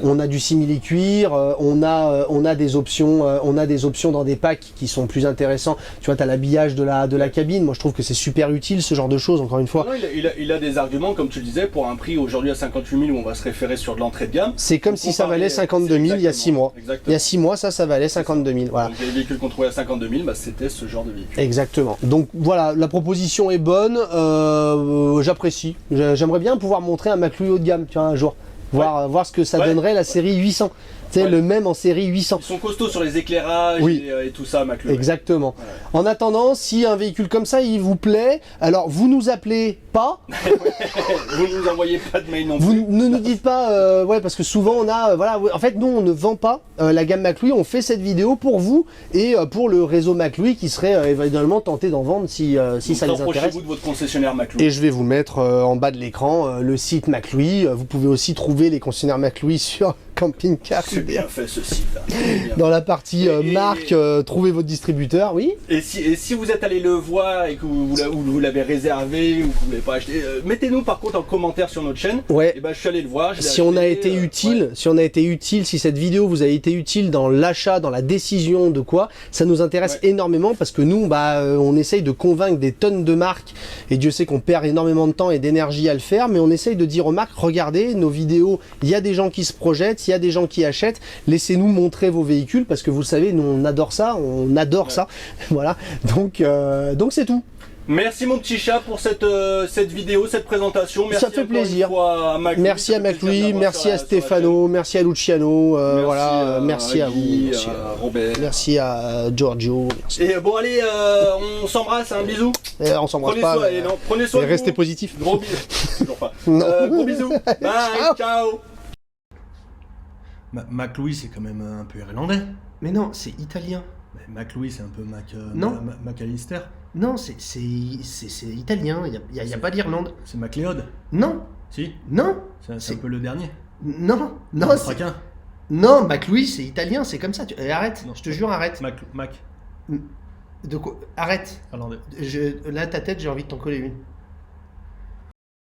On a du simili-cuir, on a des options dans des packs qui sont plus intéressants. Tu vois, tu as l'habillage de la cabine, moi je trouve que c'est super utile ce genre de choses, encore une fois. Non, il a des arguments, comme tu le disais, pour un prix aujourd'hui à 58 000 où on va se référer sur de l'entrée de gamme. C'est comme si ça valait 52 000 il y a 6 mois. Exactement. Il y a 6 mois, ça valait 52 000. Voilà. Donc les véhicules qu'on trouvait à 52 000, c'était ce genre de véhicule. Exactement. Donc voilà, la proposition est bonne, j'apprécie. J'aimerais bien pouvoir montrer un McLouis haut de gamme, tu vois, un jour. Voir ce que ça donnerait la série 800. C'est le même en série 800. Ils sont costauds sur les éclairages et tout ça, McLouis. Exactement. Ouais. En attendant, si un véhicule comme ça, il vous plaît, alors vous nous appelez pas. Vous ne nous envoyez pas de mail non plus. Vous ne nous dites pas, parce que souvent on a, en fait nous on ne vend pas la gamme McLouis, on fait cette vidéo pour vous et pour le réseau McLouis qui serait éventuellement tenté d'en vendre si ça les intéresse. Rapprochez-vous de votre concessionnaire McLouis. Et je vais vous mettre en bas de l'écran le site McLouis. Vous pouvez aussi trouver les concessionnaires McLouis sur Camping Car. C'est bien fait ce site là. Dans la partie marque, trouvez votre distributeur, oui. Et si vous êtes allé le voir et que vous l'avez réservé ou que vous ne l'avez pas acheté, mettez-nous par contre en commentaire sur notre chaîne. Ouais. Et je suis allé le voir. Si on a été utile, si cette vidéo vous a été utile dans l'achat, dans la décision de quoi, ça nous intéresse énormément parce que nous, on essaye de convaincre des tonnes de marques et Dieu sait qu'on perd énormément de temps et d'énergie à le faire, mais on essaye de dire aux marques, regardez nos vidéos, il y a des gens qui se projettent, il s'il y a des gens qui achètent, laissez-nous montrer vos véhicules parce que vous le savez, nous on adore ça, ça. Voilà, donc c'est tout. Merci mon petit chat pour cette vidéo, cette présentation. Merci ça fait plaisir. À McLouis, merci à McLouis, merci à Stefano, merci à Luciano, merci à vous, merci à Robert, merci à Giorgio. Merci. Et bon allez, on s'embrasse, un bisou. On s'embrasse pas. Prenez soin de vous. Restez positif. Gros bisous. Toujours pas. Gros bisous. Bye, ciao. McLouis c'est quand même un peu irlandais. Mais non, c'est italien. Mais McLouis c'est un peu non. McAllister. Non, c'est italien, il y a pas d'Irlande. C'est McLeod. Non. Si. Non. C'est un peu le dernier. Non, Traquin. Non, McLouis c'est italien, c'est comme ça. Arrête, non, je te jure, arrête. Mac. De quoi? Arrête. Irlandais. Là, ta tête, j'ai envie de t'en coller une.